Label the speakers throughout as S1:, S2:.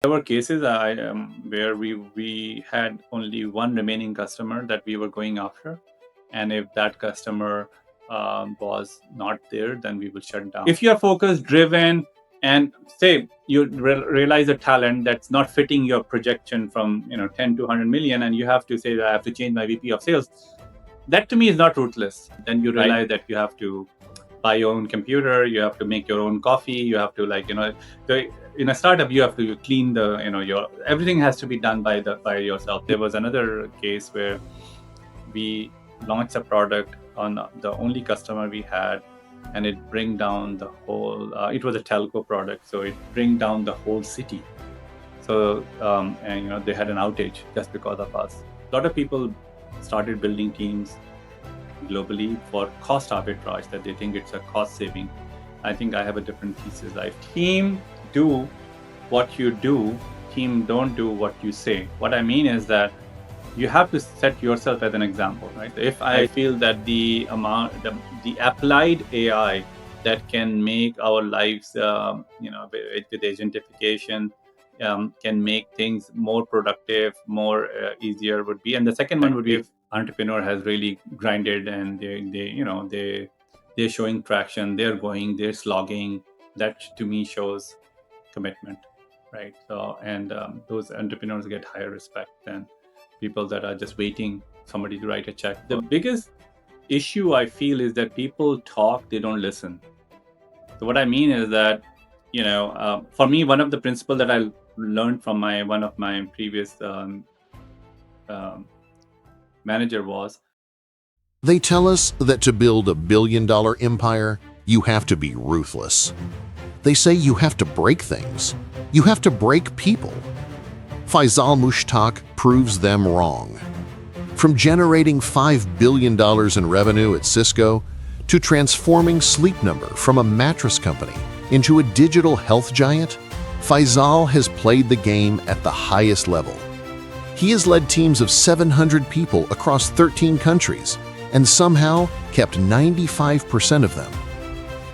S1: There were cases where we had only one remaining customer that we were going after, and if that customer was not there, then we will shut down. If you are focused, driven, and say you realize a talent that's not fitting your projection from 10 to 100 million, and you have to say that I have to change my VP of sales, that to me is not ruthless. Then you realize that you have to buy your own computer, you have to make your own coffee, you have to in a startup you have to clean the your everything has to be done by yourself. There was another case where we launched a product on the only customer we had, and it bring down the whole it was a telco product, so it bring down the whole city. So and they had an outage just because of us. A lot of people started building teams globally for cost arbitrage, that they think it's a cost saving. I think I have a different thesis. Like, team do what you do, team don't do what you say. What I mean is that you have to set yourself as an example, right? If I feel that the applied AI that can make our lives, with agentification, can make things more productive, more easier would be. And the second one would be if entrepreneur has really grinded and they're showing traction, they're slogging. That to me shows commitment, right? So and those entrepreneurs get higher respect than people that are just waiting somebody to write a check. The biggest issue I feel is that people talk, they don't listen. So what I mean is that for me, one of the principles that I learned from one of my previous um, manager was,
S2: They tell us that to build a billion-dollar empire, you have to be ruthless. They say you have to break things. You have to break people. Faisal Mushtaq proves them wrong. From generating $5 billion in revenue at Cisco to transforming Sleep Number from a mattress company into a digital health giant, Faisal has played the game at the highest level. He has led teams of 700 people across 13 countries and somehow kept 95% of them.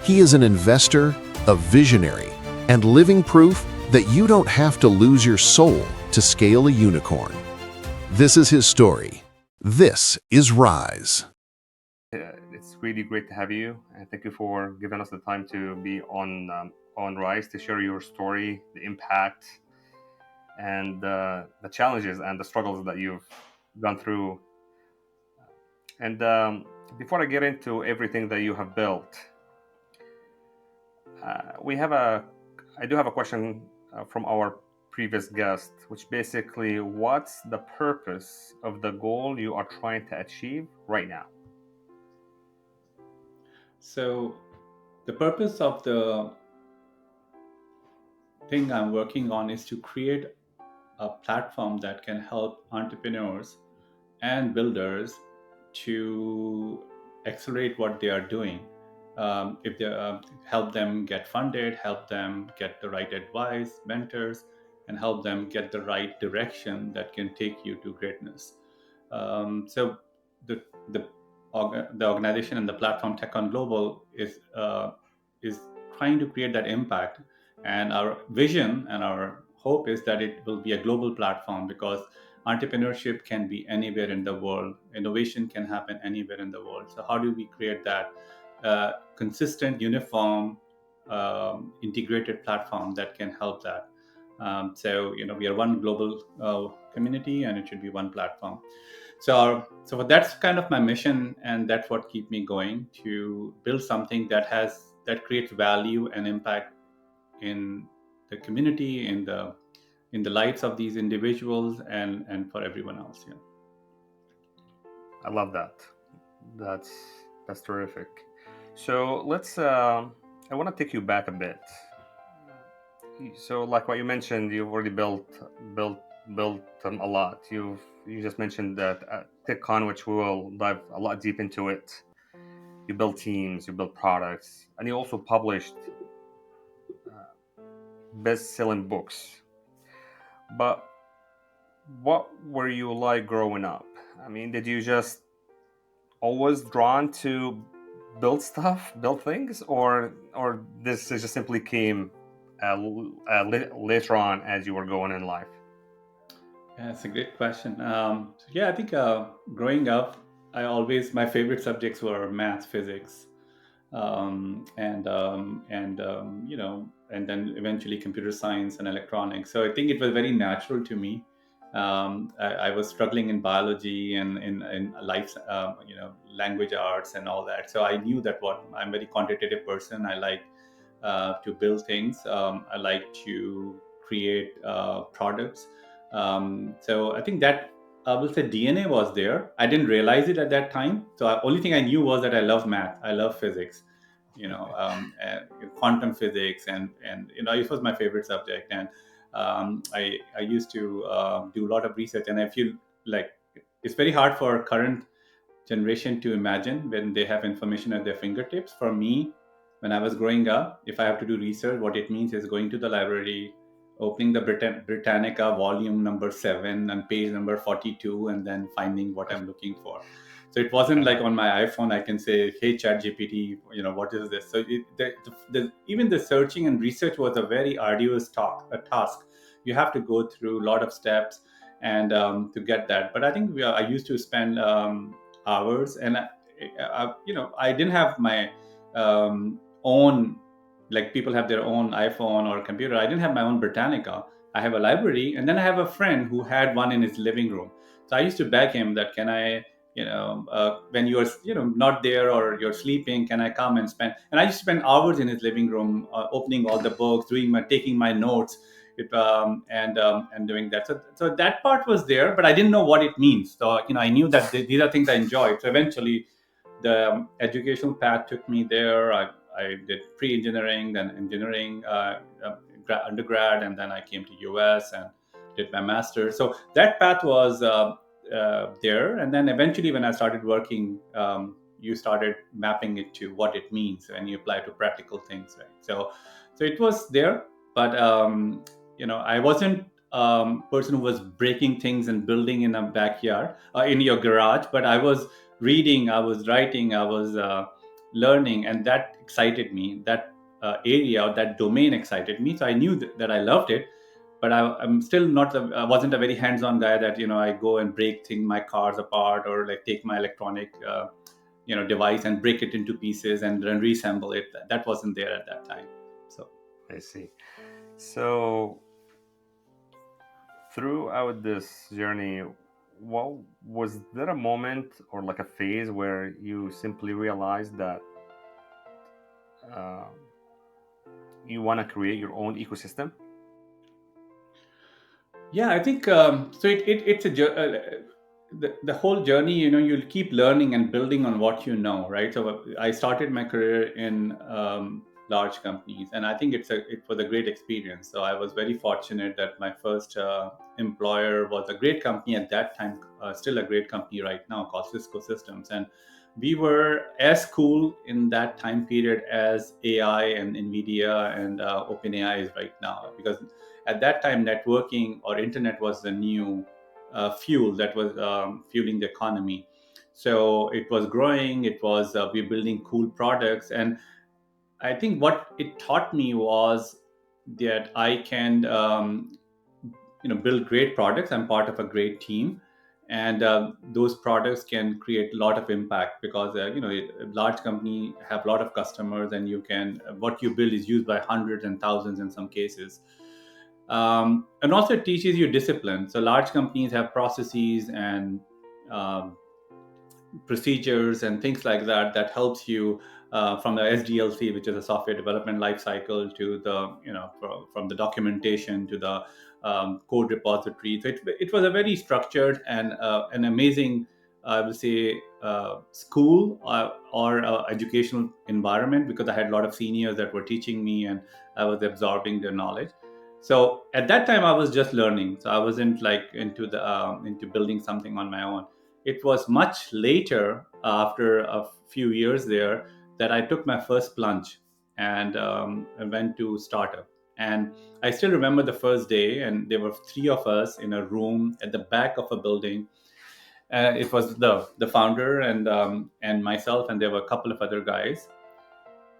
S2: He is an investor, a visionary, and living proof that you don't have to lose your soul to scale a unicorn. This is his story. This is Rise.
S3: It's really great to have you, and thank you for giving us the time to be on Rise to share your story, the impact, and the challenges and the struggles that you've gone through. And before I get into everything that you have built, I do have a question from our previous guest, which basically, what's the purpose of the goal you are trying to achieve right now?
S1: so the purpose of the thing I'm working on is to create a platform that can help entrepreneurs and builders to accelerate what they are doing. If they help them get funded, help them get the right advice, mentors, and help them get the right direction that can take you to greatness. So the the the organization and the platform Tech on Global is trying to create that impact, and our vision and our hope is that it will be a global platform, because entrepreneurship can be anywhere in the world, innovation can happen anywhere in the world. So how do we create that consistent, uniform, integrated platform that can help that? So we are one global community, and it should be one platform. So that's kind of my mission, and that's what keep me going, to build something that creates value and impact in the community, in the lives of these individuals, and for everyone else. Yeah.
S3: I love that. That's that's terrific. So let's. I want to take you back a bit. So, like what you mentioned, you've already built built a lot. You just mentioned that at TechCon, which we will dive a lot deep into it. You build teams, you build products, and you also published best-selling books. But what were you like growing up? I mean, did you just always drawn to build stuff, build things, or this just simply came later on as you were going in life?
S1: Yeah, it's a great question. Yeah, I think growing up, my favorite subjects were math, physics, and then eventually computer science and electronics. So I think it was very natural to me. I was struggling in biology and in life, language arts and all that. So I knew that what I'm a very quantitative person. I like to build things. I like to create products. So I think that I will say DNA was there. I didn't realize it at that time. So only thing I knew was that I love math. I love physics, and quantum physics, and it was my favorite subject. And I used to do a lot of research. And I feel like it's very hard for current generation to imagine when they have information at their fingertips. For me, when I was growing up, if I have to do research, what it means is going to the library, opening the Britannica volume number 7 and page number 42, and then finding what I'm looking for. So it wasn't like on my iPhone, I can say, hey, ChatGPT, what is this? So even the searching and research was a very arduous task. You have to go through a lot of steps and to get that. But I think I used to spend hours, and I didn't have my own, like people have their own iPhone or computer. I didn't have my own Britannica. I have a library, and then I have a friend who had one in his living room. So I used to beg him that, can I, when you're not there or you're sleeping, can I come and spend? And I used to spend hours in his living room, opening all the books, taking my notes, and doing that. So that part was there, but I didn't know what it means. So I knew that these are things I enjoyed. So eventually, the educational path took me there. I did pre-engineering, then engineering, undergrad, and then I came to US and did my master's. So that path was there, and then eventually, when I started working, you started mapping it to what it means, and you apply to practical things, right? So it was there, but I wasn't person who was breaking things and building in a backyard, in your garage, but I was reading, I was writing, I was learning, and that excited me. That area, that domain excited me. So I knew that I loved it, but I'm still not. I wasn't a very hands-on guy that I go and break my cars apart, or like take my electronic device and break it into pieces and then reassemble it. That wasn't there at that time. So
S3: I see. So throughout this journey, what was there a moment or like a phase where you simply realized that uh, you want to create your own ecosystem?
S1: yeah, I think so. It's the whole journey. You'll keep learning and building on what you know, right? So I started my career in large companies, and I think it was a great experience. So I was very fortunate that my first employer was a great company at that time, still a great company right now, called Cisco Systems. And we were as cool in that time period as AI and Nvidia and OpenAI is right now, because at that time networking or internet was the new fuel that was fueling the economy. So it was growing, it was we're building cool products. And I think what it taught me was that I can build great products. I'm part of a great team, and those products can create a lot of impact, because a large company have a lot of customers, and you can what you build is used by hundreds and thousands in some cases. And also it teaches you discipline. So large companies have processes and um, procedures and things like that that helps you, from the SDLC, which is a software development lifecycle, to the from the documentation to the code repository. So it was a very structured and an amazing, I would say, school or educational environment, because I had a lot of seniors that were teaching me, and I was absorbing their knowledge. So at that time I was just learning, so I wasn't like into building something on my own. It was much later, after a few years there, that I took my first plunge, and I went to startup. And I still remember the first day, and there were three of us in a room at the back of a building. It was the founder and myself, and there were a couple of other guys.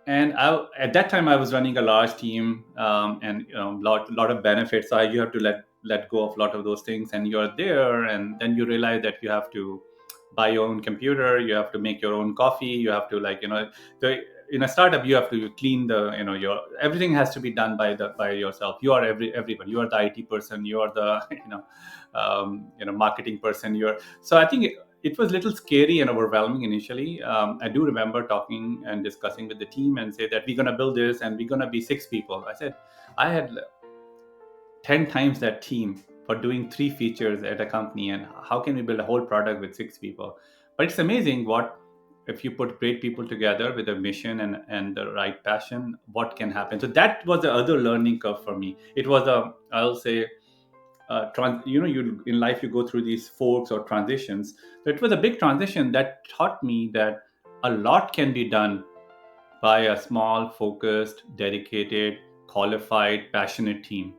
S1: and at that time I was running a large team, and lot of benefits. So you have to let go of a lot of those things, and you're there, and then you realize that you have to buy your own computer, you have to make your own coffee, you have to the, in a startup you have to clean the your everything has to be done by yourself. You are everyone. You are the IT person, you are the marketing person. So I think it was a little scary and overwhelming initially. I do remember talking and discussing with the team and say that we're going to build this and we're going to be 6 people. I said I had 10 times that team for doing 3 features at a company, and how can we build a whole product with 6 people? But it's amazing what, if you put great people together with a mission and the right passion, what can happen. So that was the other learning curve for me. It was a, I'll say, you in life you go through these forks or transitions. So it was a big transition that taught me that a lot can be done by a small, focused, dedicated, qualified, passionate team.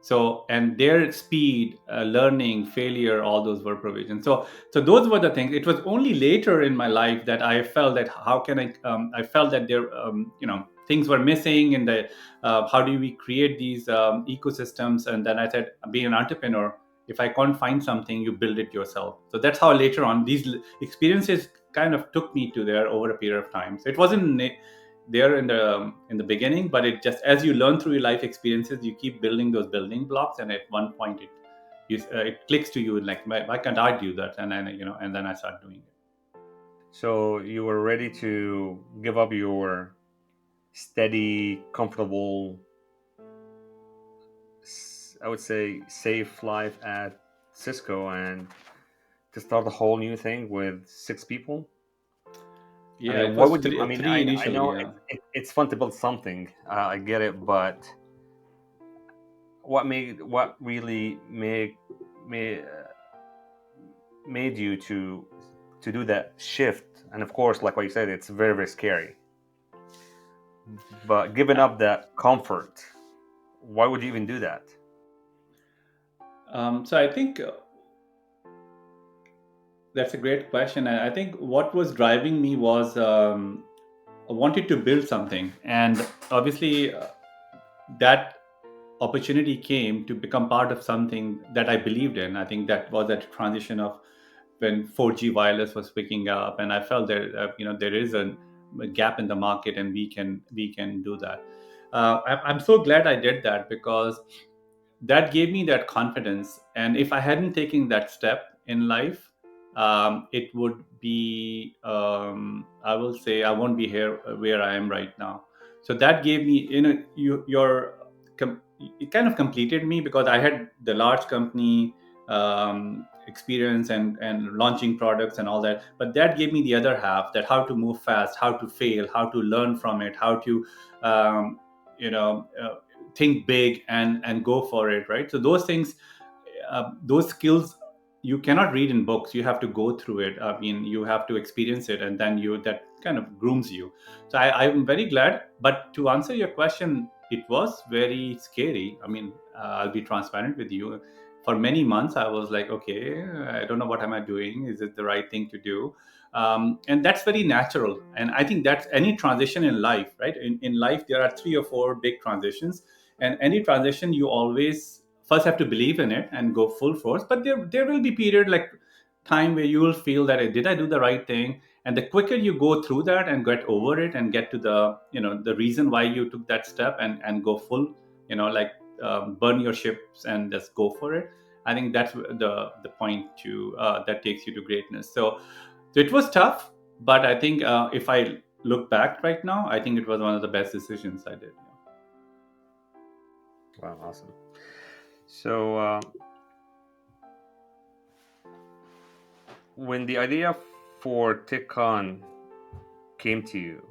S1: So, and their speed, learning, failure, all those were provisions. So those were the things. It was only later in my life that I felt that how can I felt that there things were missing in the how do we create these ecosystems. And then I said, being an entrepreneur, if I can't find something, you build it yourself. So that's how later on these experiences kind of took me to there over a period of time. So it wasn't there in the beginning, but it just, as you learn through your life experiences, you keep building those building blocks, and at one point it clicks to you like, why can't I do that? And then and then I start doing it.
S3: So you were ready to give up your steady, comfortable, I would say, safe life at Cisco and to start a whole new thing with 6 people. I
S1: Yeah,
S3: mean,
S1: it
S3: what
S1: was
S3: would you? I
S1: three,
S3: mean,
S1: three
S3: I
S1: initially.
S3: know
S1: Yeah.
S3: it's fun to build something. I get it, but what really made made you to do that shift? And of course, like what you said, it's very very scary. But giving up that comfort, why would you even do that?
S1: So I think that's a great question. And I think what was driving me was I wanted to build something, and obviously that opportunity came to become part of something that I believed in. I think that was that transition of when 4G wireless was picking up, and I felt there, there is a gap in the market, and we can do that. I'm so glad I did that, because that gave me that confidence. And if I hadn't taken that step in life, it would be, I will say, I won't be here where I am right now. So that gave me, it kind of completed me, because I had the large company experience and launching products and all that. But that gave me the other half, that how to move fast, how to fail, how to learn from it, how to um, you know uh, think big and go for it, right? So those things, those skills, you cannot read in books. You have to go through it. I mean, you have to experience it, and then that kind of grooms you. So I'm very glad. But to answer your question, it was very scary. I mean, I'll be transparent with you. For many months I was like, okay, I don't know, what am I doing? Is it the right thing to do? And that's very natural. And I think that's any transition in life, right? In life there are 3 or 4 big transitions, and any transition you always first have to believe in it and go full force. But there will be period like time where you will feel that, did I do the right thing? And the quicker you go through that and get over it and get to the reason why you took that step, and go full, like, burn your ships and just go for it. I think that's the point to that takes you to greatness. So it was tough, but I think if I look back right now, I think it was one of the best decisions I did.
S3: Wow, awesome. So when the idea for TechCon came to you,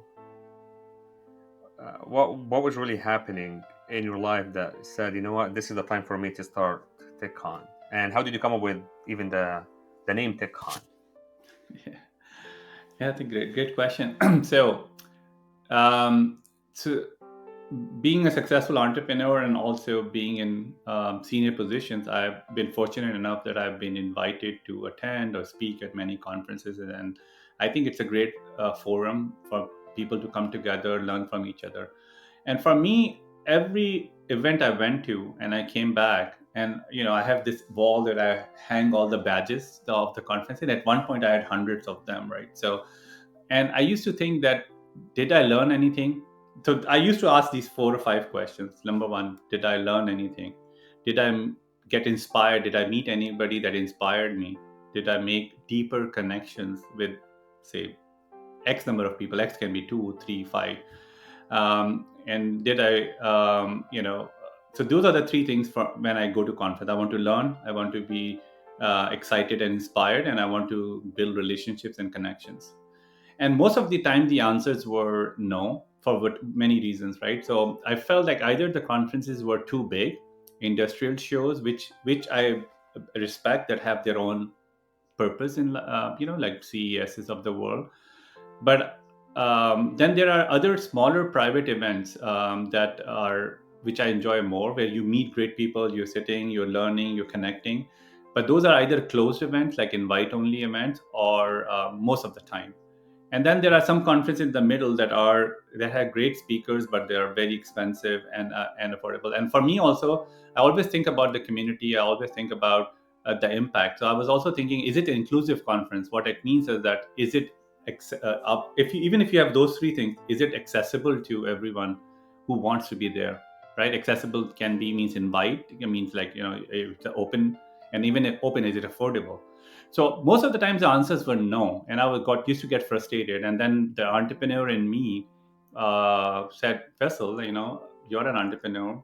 S3: what was really happening in your life that said, you know what, this is the time for me to start TechCon? And how did you come up with even the name TechCon?
S1: Yeah, yeah, that's a great question. Um, so being a successful entrepreneur and also being in senior positions, I've been fortunate enough that I've been invited to attend or speak at many conferences, and I think it's a great forum for people to come together, learn from each other. And for me, every event I went to and I came back, and I have this wall that I hang all the badges of the conference. And at one point, I had hundreds of them, right? So, and I used to think that, did I learn anything? So I used to ask these 4 or 5 questions. Number one, did I learn anything? Did I get inspired? Did I meet anybody that inspired me? Did I make deeper connections with, say, X number of people? X can be two, three, five. And did I, so those are the three things for when I go to conference. I want to learn, I want to be excited and inspired, and I want to build relationships and connections. And most of the time the answers were no, for many reasons, right? So I felt like either the conferences were too big, industrial shows, which I respect, that have their own purpose in, like CESs of the world. But then there are other smaller private events, that are which I enjoy more, where you meet great people, you're sitting, you're learning, you're connecting. But those are either closed events, like invite only events, or most of the time. And then there are some conferences in the middle that have great speakers, but they are very expensive and affordable. And for me also, I always think about the community. I always think about the impact. So I was also thinking, is it an inclusive conference? What it means is that, is it if you, even if you have those three things, is it accessible to everyone who wants to be there, right? Accessible can be, means invite, it means like, it's open. And even if open, is it affordable? So most of the times the answers were no, and I got used to get frustrated. And then the entrepreneur in me said, Faisal, you're an entrepreneur.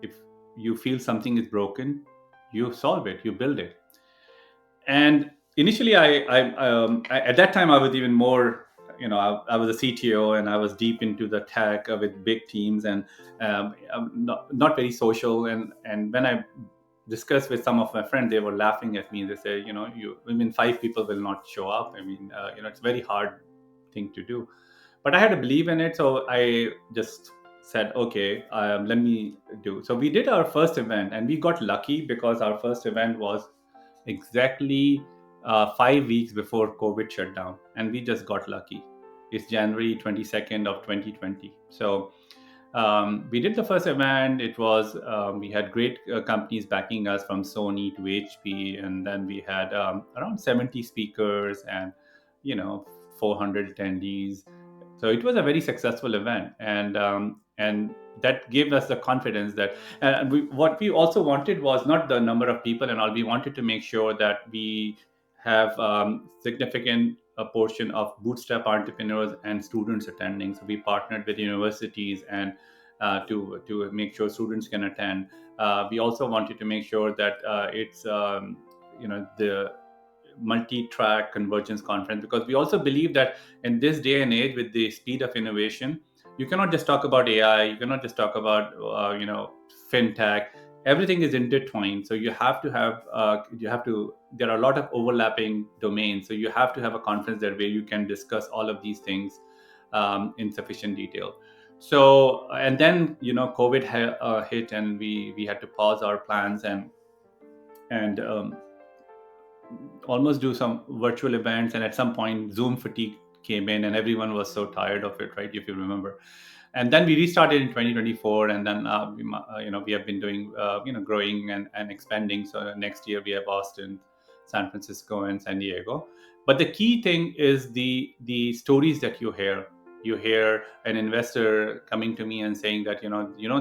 S1: If you feel something is broken, you solve it, you build it. And initially, at that time I was even more, I was a CTO, and I was deep into the tech, with big teams, and I'm not very social. And when I discussed with some of my friends, they were laughing at me. They say, I mean, 5 people will not show up. I mean, it's a very hard thing to do. But I had to believe in it, so I just said, okay, let me do. So we did our first event, and we got lucky because our first event was exactly 5 weeks before COVID shut down, and we just got lucky. It's January 22nd of 2020. So we did the first event. It was we had great companies backing us, from Sony to HP, and then we had around 70 speakers and 400 attendees. So it was a very successful event, and that gave us the confidence that. And what we also wanted was not the number of people and all. We wanted to make sure that we have significant a portion of bootstrap entrepreneurs and students attending. So we partnered with universities and to make sure students can attend. We also wanted to make sure that it's the multi-track convergence conference, because we also believe that in this day and age, with the speed of innovation, you cannot just talk about AI, you cannot just talk about fintech. Everything is intertwined, so there are a lot of overlapping domains, so you have to have a conference there where you can discuss all of these things in sufficient detail. So, and then COVID hit, and we had to pause our plans, and almost do some virtual events. And at some point, Zoom fatigue came in, and everyone was so tired of it, right? If you remember. And then we restarted in 2024, and then we have been doing growing and expanding. So next year we have Austin, San Francisco, and San Diego. But the key thing is the stories that you hear. You hear an investor coming to me and saying that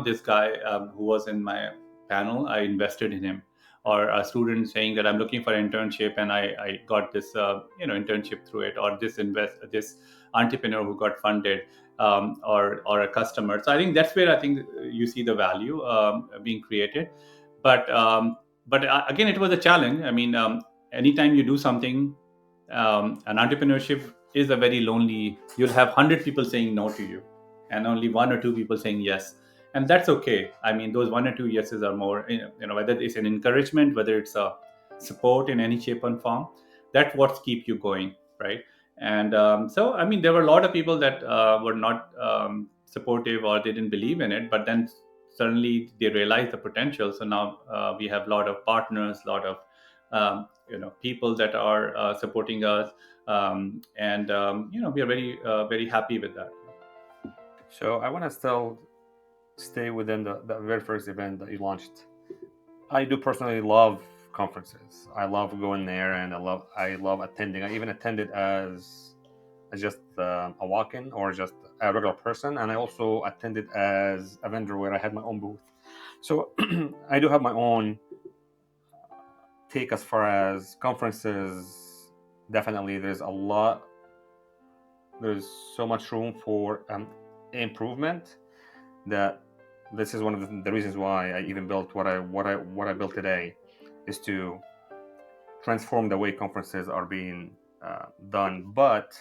S1: this guy who was in my panel, I invested in him. Or a student saying that I'm looking for an internship, and I got this internship through it. Or this entrepreneur who got funded, or a customer. So I think that's where I think you see the value being created. But again, it was a challenge. I mean, anytime you do something, an entrepreneurship is a very lonely. You'll have 100 people saying no to you, and only 1 or 2 people saying yes, and that's okay. I mean, those 1 or 2 yeses are more. Whether it's an encouragement, whether it's a support in any shape and form, that's what keep you going, right? And so, I mean, there were a lot of people that were not supportive, or they didn't believe in it, but then suddenly they realized the potential. So now we have a lot of partners, a lot of people that are supporting us, and we are very very happy with that.
S3: So I want to still stay within the very first event that you launched. I do personally love conferences. I love going there, and I love attending. I even attended as just a walk-in or just a regular person, and I also attended as a vendor where I had my own booth. So I do have my own take as far as conferences. Definitely, there's so much room for improvement that this is one of the reasons why I even built what I built today, is to transform the way conferences are being done. But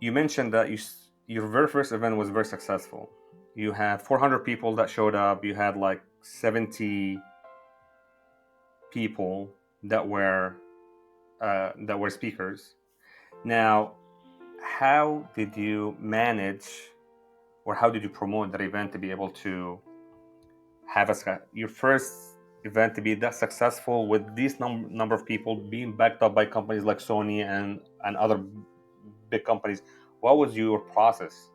S3: you mentioned that your very first event was very successful. You had 400 people that showed up. You had like 70 people that were speakers. Now, how did you manage, or how did you promote that event to be able to have your first event to be that successful with this number of people being backed up by companies like Sony and other big companies? What was your process?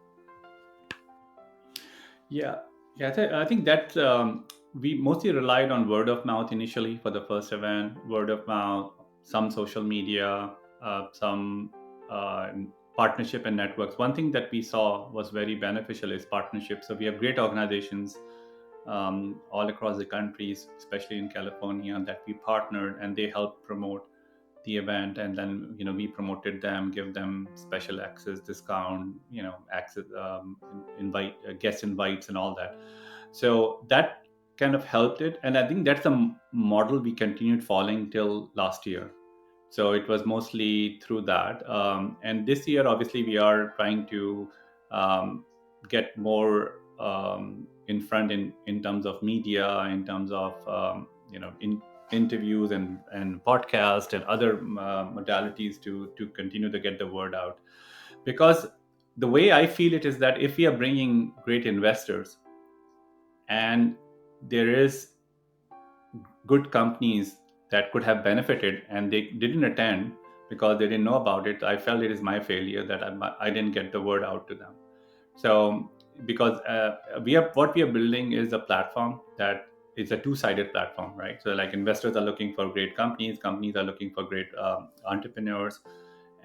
S1: Yeah, yeah. I think that we mostly relied on word of mouth initially for the first event. Word of mouth, some social media, some uh, partnership and networks. One thing that we saw was very beneficial is partnership. So we have great organizations all across the countries, especially in California, that we partnered and they helped promote the event, and then we promoted them, give them special access, discount, access, invite, guest invites and all that. So that kind of helped it, and I think that's the model we continued following till last year. So it was mostly through that, and this year obviously we are trying to get more in front in terms of media, in terms of in interviews and podcast and other modalities to continue to get the word out. Because the way I feel it is that if we are bringing great investors and there is good companies that could have benefited and they didn't attend because they didn't know about it, I felt it is my failure that I didn't get the word out to them. So because what we are building is a platform that is a two-sided platform, right? So like investors are looking for great companies, companies are looking for great entrepreneurs,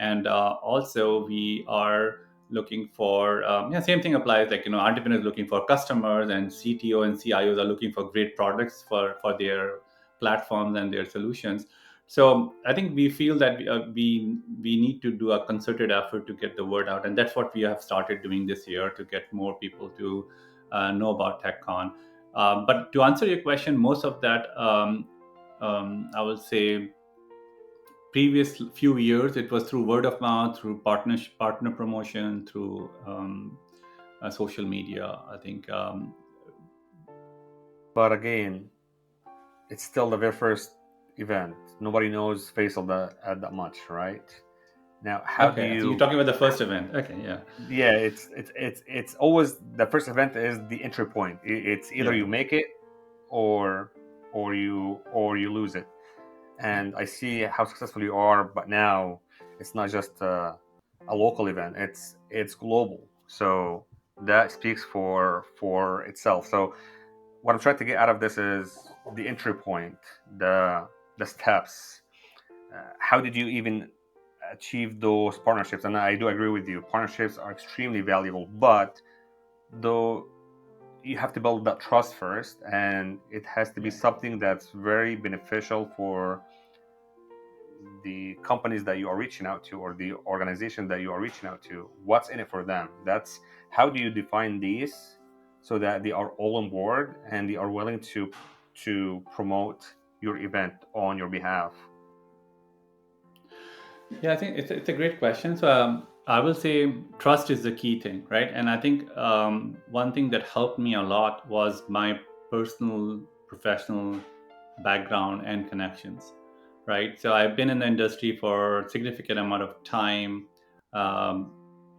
S1: and also we are looking for yeah, same thing applies, like entrepreneurs looking for customers, and CTO and CIOs are looking for great products for their platforms and their solutions. So I think we feel that we need to do a concerted effort to get the word out, and that's what we have started doing this year to get more people to know about TechCon. But to answer your question, most of that I will say previous few years it was through word of mouth, through partner promotion, through social media, I think.
S3: But again, it's still the very first event. Nobody knows Faisal that much, right? Now, how do
S1: Okay, I think you're
S3: you?
S1: talking about the first event. Okay, yeah.
S3: Yeah, it's always the first event is the entry point. It's either
S1: Yeah.
S3: you make it or or you lose it. And I see how successful you are, but now it's not just a local event; it's global. So that speaks for itself. So what I'm trying to get out of this is the entry point, the steps. How did you even achieve those partnerships? And I do agree with you. Partnerships are extremely valuable, but though you have to build that trust first, and it has to be
S1: Yeah.
S3: something that's very beneficial for the companies that you are reaching out to, or the organization that you are reaching out to. What's in it for them? That's how do you define these so that they are all on board and they are willing to promote your event on your behalf?
S1: Yeah, I think it's a great question. So I will say trust is the key thing, right? And I think one thing that helped me a lot was my personal professional background and connections, right? So I've been in the industry for a significant amount of time. Um,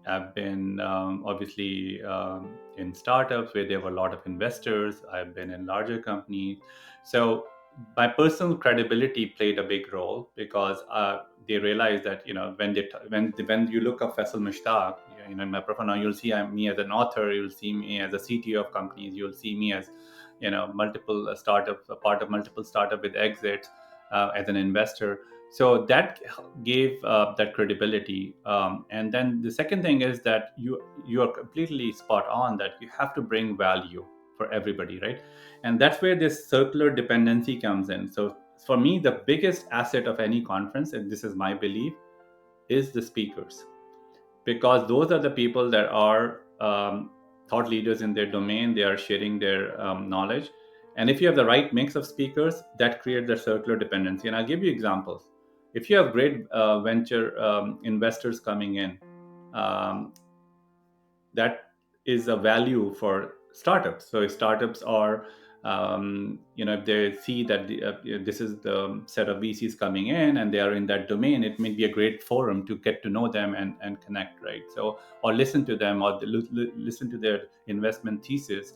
S1: I've been obviously in startups where there were a lot of investors. I've been in larger companies. So my personal credibility played a big role because they realized that when you look up Faisal Mushtaq, in my profile now, you'll see me as an author, you'll see me as a CTO of companies, you'll see me as multiple startups, a part of multiple startup with exits, as an investor. So that gave that credibility. And then the second thing is that you are completely spot on that you have to bring value for everybody, right? And that's where this circular dependency comes in. So for me, the biggest asset of any conference, and this is my belief, is the speakers, because those are the people that are thought leaders in their domain. They are sharing their knowledge, and if you have the right mix of speakers, that creates the circular dependency. And I'll give you examples. If you have great venture investors coming in, um, that is a value for startups. So if startups are, if they see that this is the set of VCs coming in and they are in that domain, it may be a great forum to get to know them and connect, right? So, or listen to them, or listen to their investment thesis.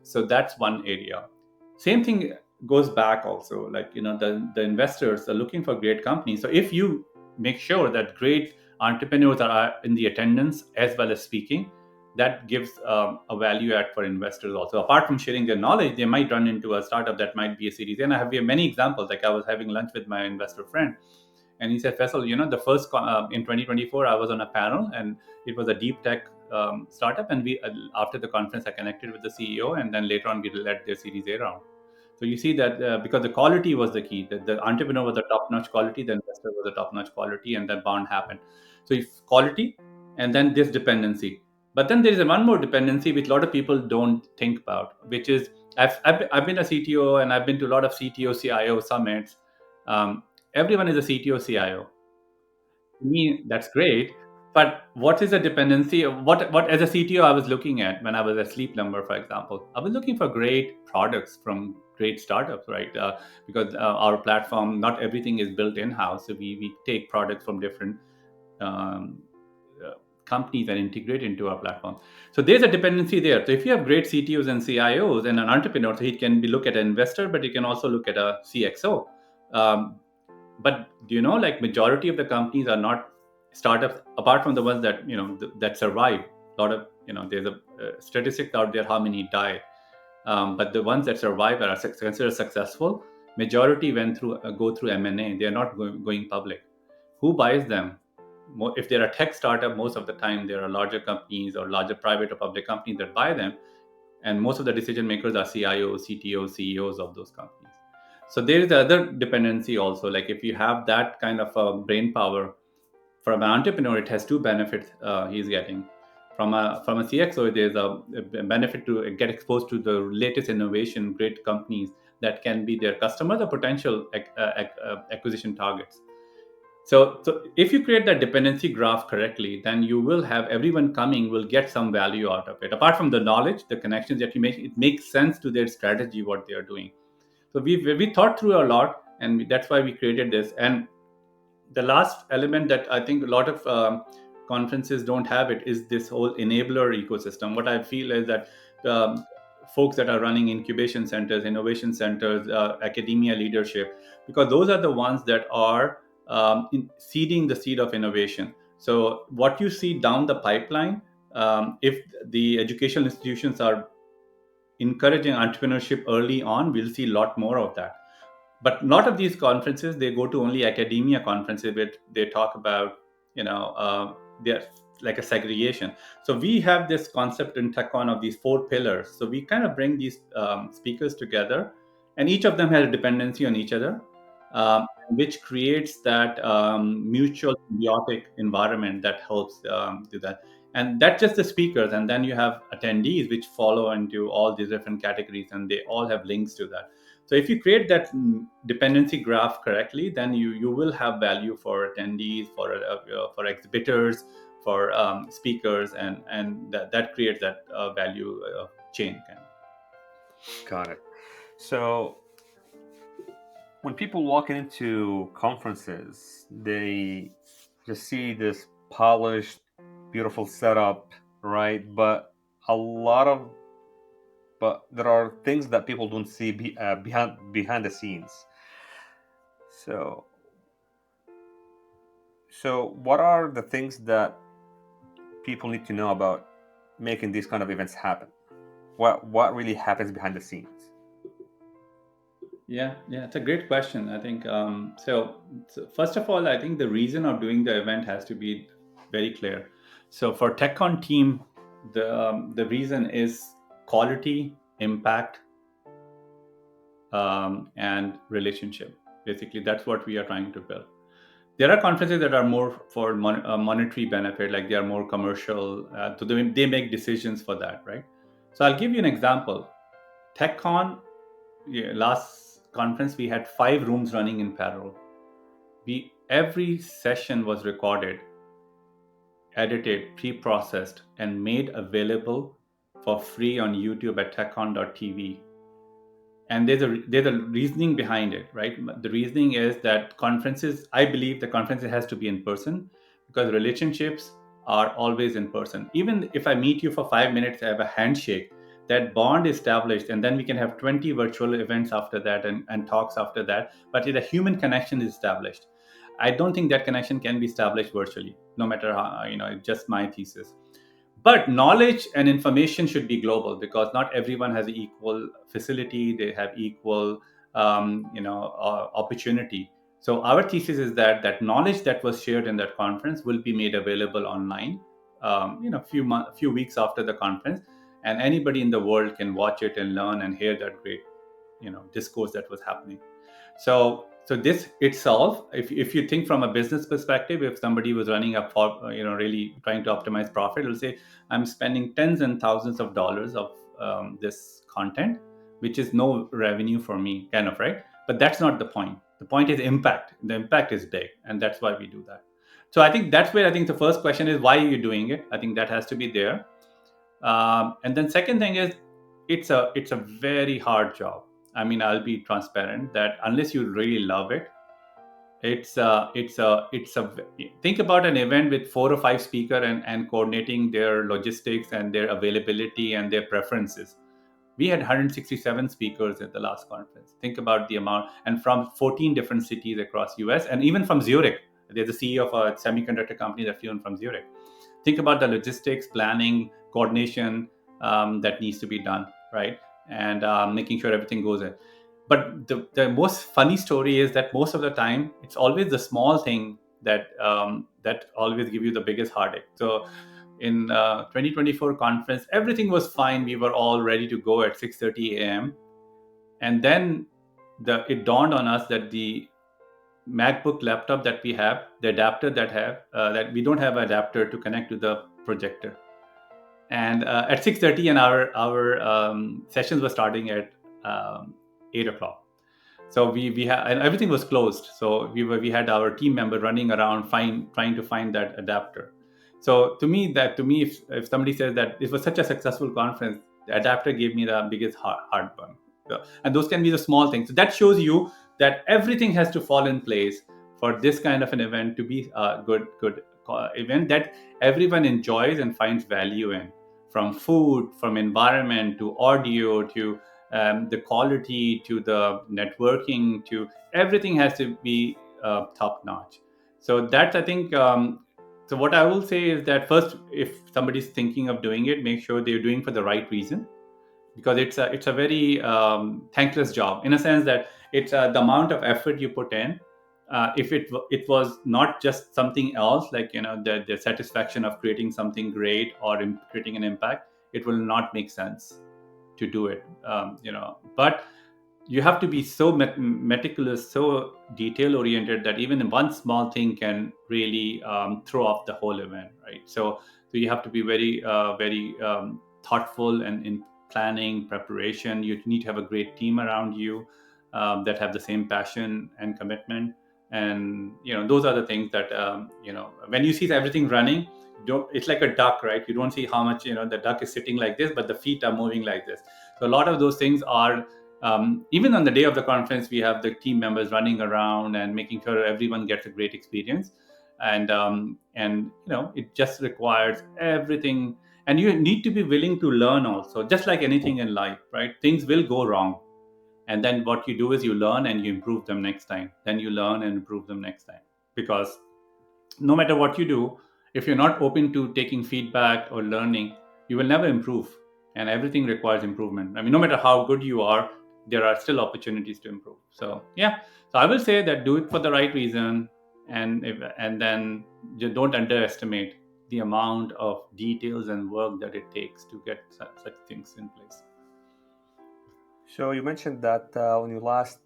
S1: So that's one area. Same thing goes back also, like, the investors are looking for great companies. So if you make sure that great entrepreneurs are in the attendance as well as speaking, that gives a value add for investors also. Apart from sharing their knowledge, they might run into a startup that might be a series. And we have many examples. Like I was having lunch with my investor friend, and he said, Faisal, the first in 2024, I was on a panel, and it was a deep tech startup. And we after the conference, I connected with the CEO, and then later on, we led their Series A round. So you see that because the quality was the key, that the entrepreneur was the top-notch quality, the investor was the top-notch quality, and that bond happened. So if quality, and then this dependency. But then there is one more dependency which a lot of people don't think about, which is I've been a CTO, and I've been to a lot of CTO CIO summits. Um, Everyone is a CTO CIO. To me, that's great. But what is the dependency of what as a CTO I was looking at when I was at Sleep Number, for example? I was looking for great products from great startups, right? Because our platform, not everything is built in house. So we take products from different um, uh, companies and integrate into our platform. So there's a dependency there. So if you have great CTOs and CIOs and an entrepreneur, so he can be look at an investor, but he can also look at a CXO. Um, but do you know, like majority of the companies are not startups, apart from the ones that that survive. A lot of there's a statistic out there how many die, but the ones that survive are considered successful. Majority went through go through M&A. They are not going public. Who buys them? If they're a tech startup, most of the time there are larger companies or larger private or public companies that buy them, and most of the decision makers are CIOs, CTOs, CEOs of those companies. So there is the other dependency also. Like if you have that kind of brain power, from an entrepreneur, it has two benefits he's getting. From a CXO, there's a benefit to get exposed to the latest innovation, great companies that can be their customers or potential acquisition targets. So if you create that dependency graph correctly, then you will have everyone coming will get some value out of it. Apart from the knowledge, the connections that you make, it makes sense to their strategy what they are doing. So we thought through a lot, and that's why we created this. And the last element that I think a lot of conferences don't have it is this whole enabler ecosystem. What I feel is that um, folks that are running incubation centers, innovation centers, academia leadership, because those are the ones that are seeding the seed of innovation. So what you see down the pipeline, if the educational institutions are encouraging entrepreneurship early on, we'll see a lot more of that. But a lot of these conferences, they go to only academia conferences where they talk about they're like a segregation. So we have this concept in TechCon of these four pillars. So we kind of bring these speakers together, and each of them has a dependency on each other, which creates that mutual symbiotic environment that helps do that. And that's just the speakers, and then you have attendees which follow into all these different categories, and they all have links to that. So if you create that dependency graph correctly, then you will have value for attendees, for exhibitors, for speakers, and that creates that value chain kind of.
S3: Got it. So when people walk into conferences, they just see this polished, beautiful setup, right? But there are things that people don't see behind the scenes. So what are the things that people need to know about making these kind of events happen? What really happens behind the scenes?
S1: Yeah, it's a great question. I think so. First of all, I think the reason of doing the event has to be very clear. So for TechCon team, the reason is quality, impact, and relationship. Basically, that's what we are trying to build. There are conferences that are more for monetary benefit, like they are more commercial. So they make decisions for that, right? So I'll give you an example. TechCon, yeah, last conference we had 5 rooms running in parallel. We every session was recorded, edited, pre-processed, and made available for free on YouTube at techcon.tv. And there's a reasoning behind it, right? The reasoning is that conferences, I believe the conferences has to be in person, because relationships are always in person. Even if I meet you for 5 minutes, I have a handshake, that bond established, and then we can have 20 virtual events after that, and talks after that, but the human connection is established. I don't think that connection can be established virtually, no matter how, it's just my thesis. But knowledge and information should be global, because not everyone has equal facility, they have equal opportunity. So our thesis is that knowledge that was shared in that conference will be made available online, few weeks after the conference, and anybody in the world can watch it and learn and hear that great discourse that was happening. So this itself, if you think from a business perspective, if somebody was running up for really trying to optimize profit, will say, I'm spending tens and thousands of dollars of this content, which is no revenue for me, kind of, right? But that's not the point. The point is impact. The impact is big, and that's why we do that. So I think that's where I think the first question is, why are you doing it? I think that has to be there. And then second thing is, it's a very hard job. I mean, I'll be transparent that unless you really love it, it's a think about an event with 4 or 5 speaker, and coordinating their logistics and their availability and their preferences. We had 167 speakers at the last conference. Think about the amount, and from 14 different cities across US, and even from Zurich. There's a CEO of a semiconductor company that flew in from Zurich. Think about the logistics, planning, coordination that needs to be done, right? And making sure everything goes in. But the most funny story is that most of the time, it's always the small thing that always give you the biggest heartache. So in 2024 conference, everything was fine. We were all ready to go at 6:30 a.m. And then it dawned on us that the MacBook laptop that we have, the adapter that we don't have an adapter to connect to the projector. And at 6:30, and our sessions were starting at 8 o'clock. So we had, and everything was closed. So we had our team member running around trying to find that adapter. So to me, if somebody says that it was such a successful conference, the adapter gave me the biggest heartburn. So, and those can be the small things. So that shows you that everything has to fall in place for this kind of an event to be a good event that everyone enjoys and finds value in, from food, from environment, to audio, to the quality, to the networking, to everything has to be top notch. So that's, I think. So what I will say is that first, if somebody's thinking of doing it, make sure they're doing for the right reason, because it's a very thankless job, in a sense that it's the amount of effort you put in. If it was not just something else, like the satisfaction of creating something great or creating an impact, it will not make sense to do it. But you have to be so meticulous, so detail oriented, that even one small thing can really throw off the whole event, right? So you have to be very thoughtful, and in planning, preparation. You need to have a great team around you that have the same passion and commitment. And those are the things that when you see everything running, it's like a duck, right? You don't see how much the duck is sitting like this, but the feet are moving like this. So a lot of those things are even on the day of the conference, we have the team members running around and making sure everyone gets a great experience. And it just requires everything. And you need to be willing to learn also, just like anything in life, right? Things will go wrong, and then what you do is you learn and you improve them next time. Then you learn and improve them next time, because no matter what you do, If you're not open to taking feedback or learning, you will never improve. And everything requires improvement. I mean, no matter how good you are, there are still opportunities to improve. So yeah, so I will say that do it for the right reason, and then you don't underestimate the amount of details and work that it takes to get such things in place.
S3: So you mentioned that on your last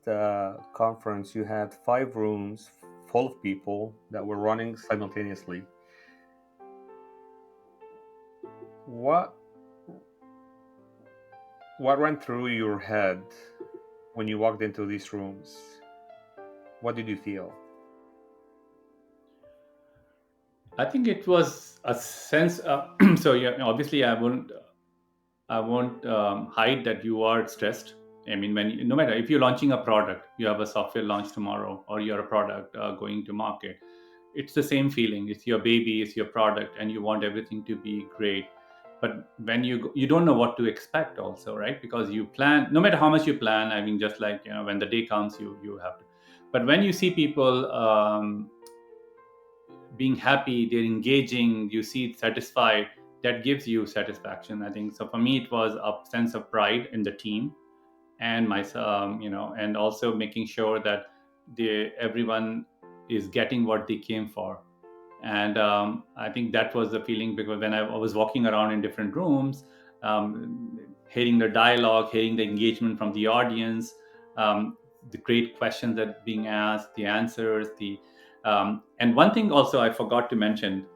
S3: conference, you had 5 rooms full of people that were running simultaneously. What what ran through your head when you walked into these rooms? What did you feel?
S1: I think it was a sense. So yeah, obviously, I won't hide that you are stressed. I mean, no matter if you're launching a product, you have a software launch tomorrow, or you're a product going to market. It's the same feeling. It's your baby, it's your product, and you want everything to be great. But when you don't know what to expect, also, right? Because you plan, no matter how much you plan. I mean, just like when the day comes, you have to. But when you see people being happy, they're engaging, you see it satisfied, that gives you satisfaction, I think. So for me, it was a sense of pride in the team, and myself, and also making sure that everyone is getting what they came for. And I think that was the feeling, because when I was walking around in different rooms, hearing the dialogue, hearing the engagement from the audience, the great questions that being asked, the answers, and one thing also I forgot to mention,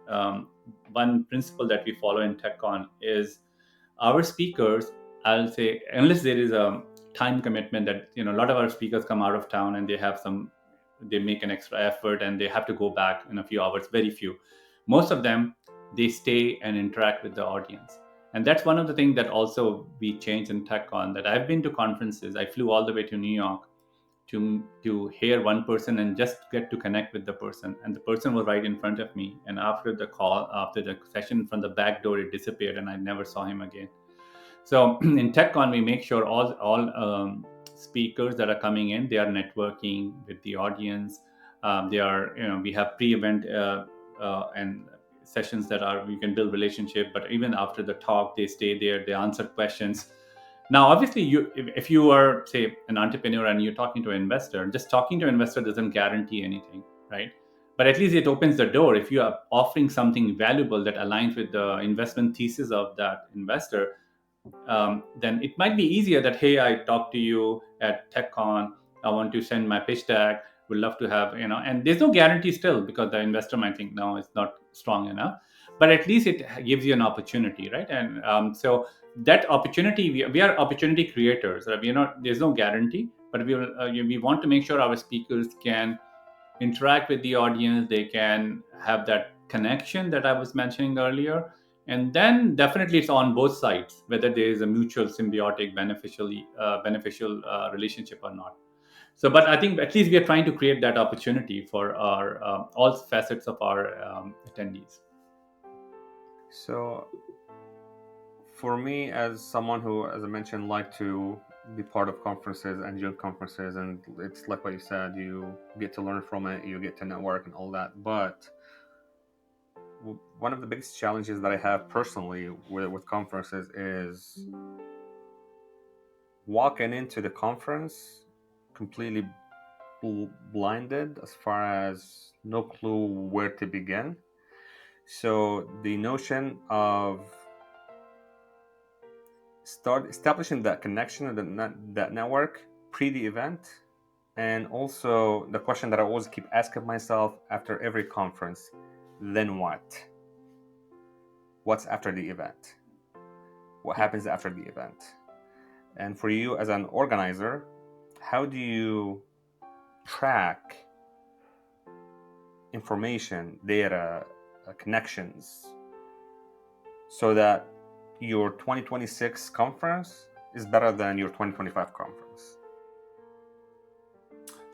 S1: one principle that we follow in TechCon is our speakers, I'll say, unless there is a time commitment, that a lot of our speakers come out of town and they make an extra effort and they have to go back in a few hours. Very few. Most of them, they stay and interact with the audience. And that's one of the things that also we changed in TechCon, that I've been to conferences. I flew all the way to New York to hear one person and just get to connect with the person, and the person was right in front of me, and after the session, from the back door it disappeared and I never saw him again. So in TechCon, we make sure all speakers that are coming in, they are networking with the audience. They are, we have pre-event and sessions that are, we can build relationship. But even after the talk, they stay there, they answer questions. Now, obviously, if you are, say, an entrepreneur and you're talking to an investor, just talking to an investor doesn't guarantee anything, right? But at least it opens the door. If you are offering something valuable that aligns with the investment thesis of that investor, then it might be easier that, hey, I talked to you at TechCon, I want to send my pitch deck, would love to have, and there's no guarantee still, because the investor might think, no, it's not strong enough. But at least it gives you an opportunity, right? And so that opportunity, we are opportunity creators. We're not, there's no guarantee, but we want to make sure our speakers can interact with the audience, they can have that connection that I was mentioning earlier. And then definitely it's on both sides, whether there is a mutual symbiotic beneficial relationship or not. So, but I think at least we are trying to create that opportunity for our all facets of our attendees.
S3: So for me, as someone who, as I mentioned, like to be part of conferences and join conferences, and it's like what you said, you get to learn from it, you get to network and all that. But one of the biggest challenges that I have personally with conferences is walking into the conference completely blinded, as far as no clue where to begin. So the notion of start establishing that connection and that network pre the event, and also the question that I always keep asking myself after every conference: then what? What's after the event? What happens after the event? And for you as an organizer, how do you track information, data, connections, so that your 2026 conference is better than your 2025 conference?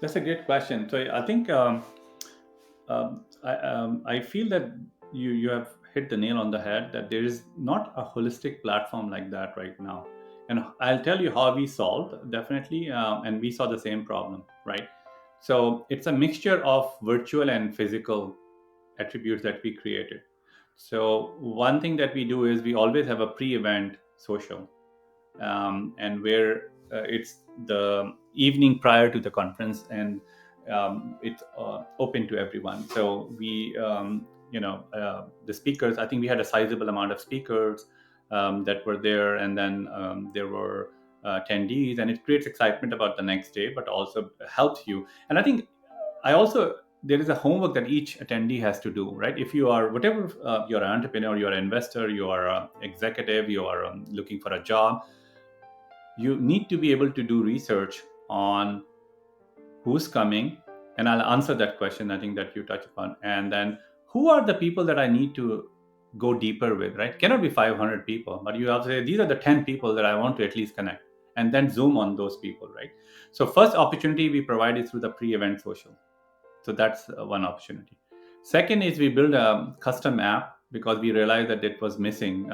S1: That's a great question. So I think I feel that you have hit the nail on the head, that there is not a holistic platform like that right now. And I'll tell you how we solved, definitely, and we saw the same problem, right? So it's a mixture of virtual and physical attributes that we created. So one thing that we do is we always have a pre-event social, and where it's the evening prior to the conference, and it's open to everyone. So we, the speakers. I think we had a sizable amount of speakers that were there, and then there were attendees, and it creates excitement about the next day, but also helps you. And I think I also there is a homework that each attendee has to do, right? If you are whatever, you're an entrepreneur, you're an investor, you are an executive, you are looking for a job, you need to be able to do research on who's coming. And I'll answer that question, I think, that you touched upon. And then who are the people that I need to go deeper with, right? Cannot be 500 people, but you have to say these are the 10 people that I want to at least connect, and then zoom on those people, right? So first opportunity we provide is through the pre-event social. So that's one opportunity. Second is we build a custom app because we realized that it was missing.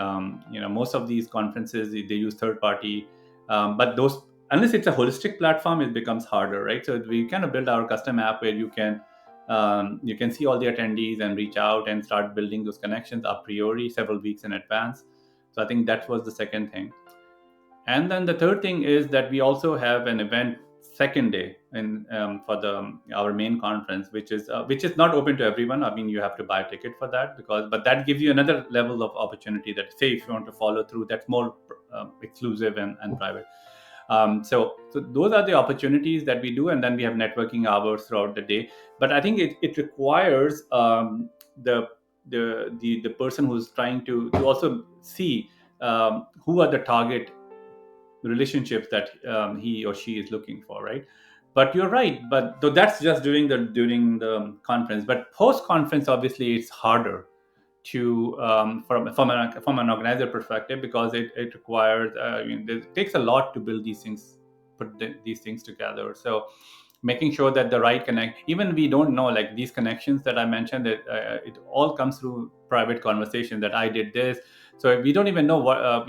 S1: Most of these conferences they use third party, but those, unless it's a holistic platform, it becomes harder, right? So we kind of build our custom app where you can see all the attendees and reach out and start building those connections a priori several weeks in advance. So I think that was the second thing. And then the third thing is that we also have an event second day in for the our main conference, which is not open to everyone. I mean, you have to buy a ticket for that, because but that gives you another level of opportunity. That, say, if you want to follow through, that's more exclusive and private. So those are the opportunities that we do, and then we have networking hours throughout the day. But I think it requires the the person who's trying to also see who are the target relationships that he or she is looking for, right? But you're right, but though that's just during the conference, but post conference obviously it's harder to from an organizer perspective, because it requires it takes a lot to build these things, these things together. So making sure that the right connect, even we don't know, like these connections that I mentioned, it all comes through private conversation, that I did this. So we don't even know what,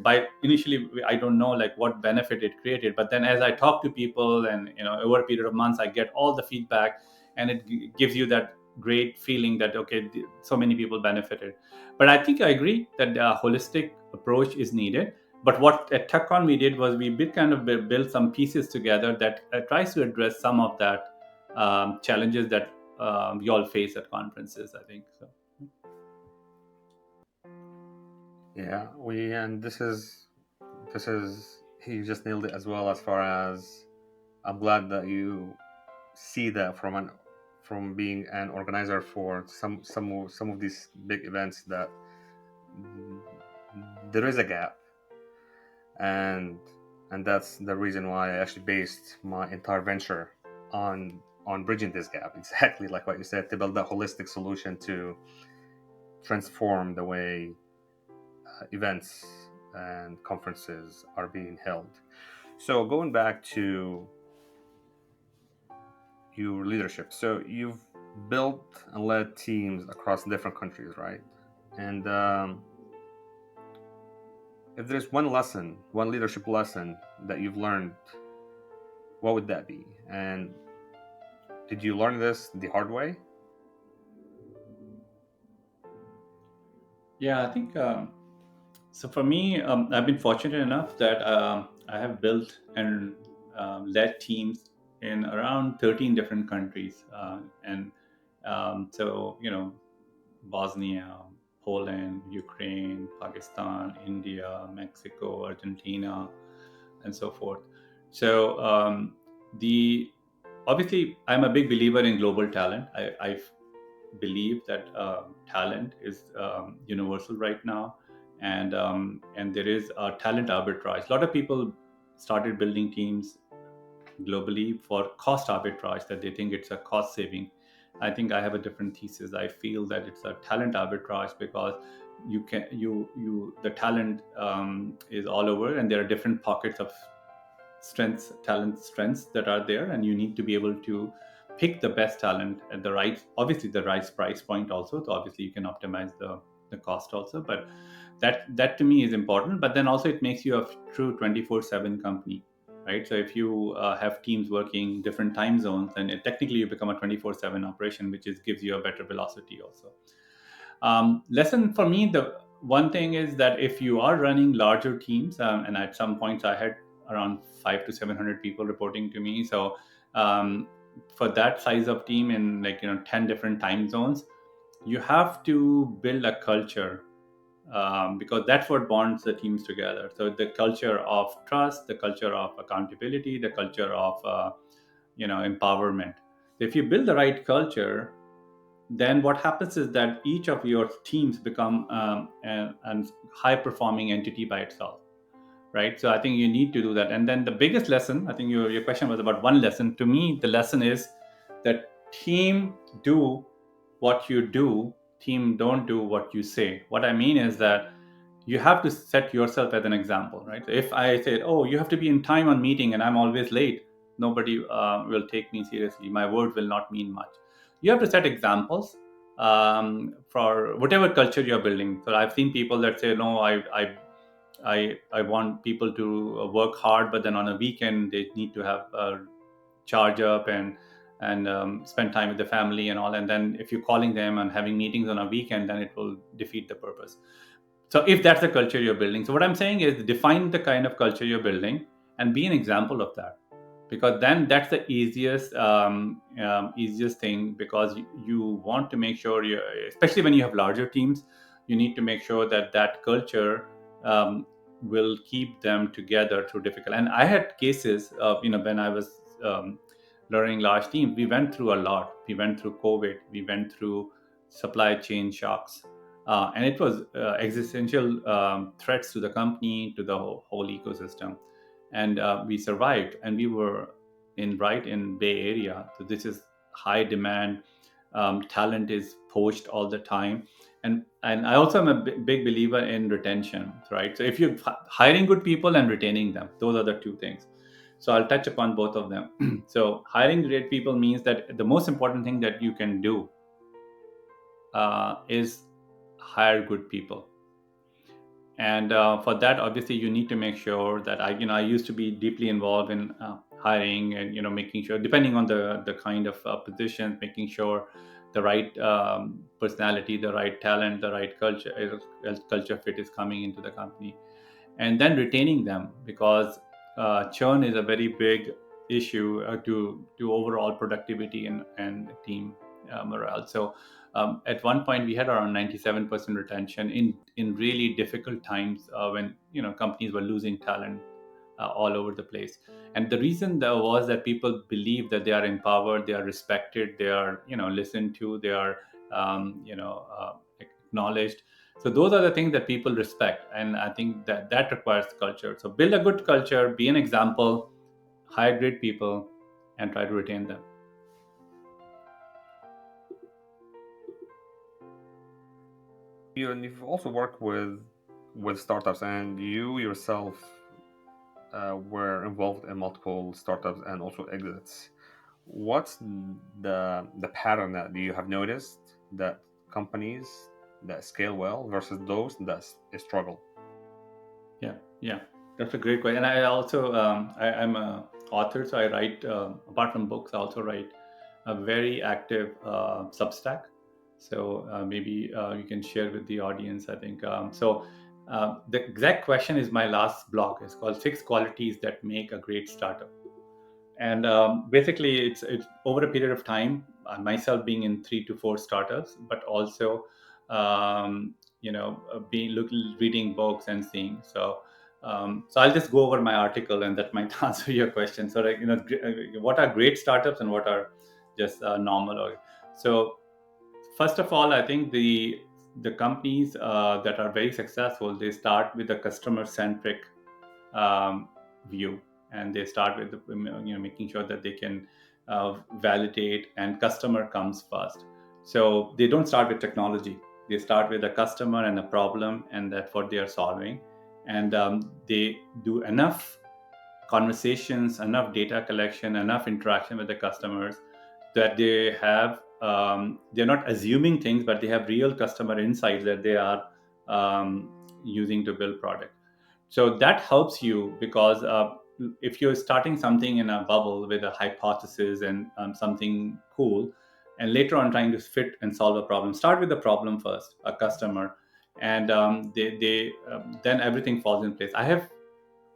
S1: by initially I don't know like what benefit it created, but then as I talk to people, and over a period of months I get all the feedback, and it gives you that great feeling that, okay, so many people benefited. But I think I agree that a holistic approach is needed. But what at TechCon we did was we did kind of build some pieces together that tries to address some of that challenges that we all face at conferences, I think. So.
S3: Yeah, we and this is he just nailed it as well. As far as I'm glad that you see that from being an organizer for some of these big events, that mm, there is a gap, and that's the reason why I actually based my entire venture on bridging this gap. Exactly like what you said, to build a holistic solution to transform the way events and conferences are being held. So going back to your leadership, so you've built and led teams across different countries, right? And if there's one leadership lesson that you've learned, what would that be? And did you learn this the hard way?
S1: Yeah, I think so. For me, I've been fortunate enough that I have built and led teams in around 13 different countries, and so Bosnia, Poland, Ukraine, Pakistan, India, Mexico, Argentina, and so forth. So the obviously, I'm a big believer in global talent. I believe that talent is universal right now, and there is a talent arbitrage. A lot of people started building teams globally for cost arbitrage, that they think it's a cost saving. I think I have a different thesis. I feel that it's a talent arbitrage, because you the talent is all over, and there are different pockets of strengths that are there, and you need to be able to pick the best talent at the right, obviously the right price point also. So obviously you can optimize the cost also, but that to me is important. But then also it makes you a true 24/7 company, right? So if you have teams working different time zones, then technically you become a 24/7 operation, which is gives you a better velocity also. Lesson for me, the one thing is that if you are running larger teams, and at some points I had around 5 to 700 people reporting to me. So um, for that size of team in, like, 10 different time zones, you have to build a culture, because that's what bonds the teams together. So the culture of trust, the culture of accountability, the culture of empowerment. If you build the right culture, then what happens is that each of your teams become a high performing entity by itself, right? So I think you need to do that. And then the biggest lesson, I think your question was about one lesson. To me, the lesson is that team do what you do, team don't do what you say. What I mean is that you have to set yourself as an example, right? So if I say, oh, you have to be in time on meeting and I'm always late, nobody will take me seriously. My word will not mean much. You have to set examples for whatever culture you're building. So I've seen people that say, no, I want people to work hard, but then on a weekend they need to have charge up and spend time with the family and all. And then if you're calling them and having meetings on a weekend, then it will defeat the purpose. So if that's the culture you're building, so what I'm saying is define the kind of culture you're building and be an example of that, because then that's the easiest thing, because you want to make sure you, especially when you have larger teams, you need to make sure that that culture um, will keep them together through difficult. And I had cases of, when I was learning large teams, we went through a lot. We went through COVID, we went through supply chain shocks, and it was existential threats to the company, to the whole ecosystem. And we survived, and we were in Bay Area. So this is high demand. Talent is poached all the time. And I also am a big believer in retention, right? So if you're hiring good people and retaining them, those are the two things. So I'll touch upon both of them. So hiring great people means that the most important thing that you can do is hire good people. And for that, obviously you need to make sure that I used to be deeply involved in hiring, and making sure, depending on the kind of positions, making sure the right personality, the right talent, the right culture fit is coming into the company, and then retaining them, because churn is a very big issue to overall productivity and team morale. So at one point we had around 97% retention in really difficult times, when companies were losing talent all over the place. And the reason there was that people believe that they are empowered, they are respected, they are listened to, they are acknowledged. So those are the things that people respect, and I think that requires culture. So build a good culture, be an example, hire great people, and try to retain them.
S3: You've also worked with startups, and you yourself were involved in multiple startups and also exits. What's the pattern that you have noticed that companies that scale well versus those that struggle?
S1: Yeah, yeah, that's a great question. And I also I'm a author, so I write, apart from books, I also write a very active Substack. So maybe you can share with the audience. I think the exact question is my last blog. It's called Six Qualities That Make a Great Startup. And basically it's over a period of time, myself being in 3 to 4 startups, but also being reading books and seeing. So I'll just go over my article, and that might answer your question. So like, what are great startups and what are just normal. Or so first of all, I think the companies that are very successful, they start with a customer centric um, view, and they start with making sure that they can validate, and customer comes first. So they don't start with technology, they start with a customer and a problem, and that's what they are solving. And they do enough conversations, enough data collection, enough interaction with the customers, that they have they're not assuming things, but they have real customer insights that they are using to build product. So that helps you, because if you're starting something in a bubble with a hypothesis and something cool, and later on trying to fit and solve a problem. Start with the problem first, a customer, and then everything falls in place. I have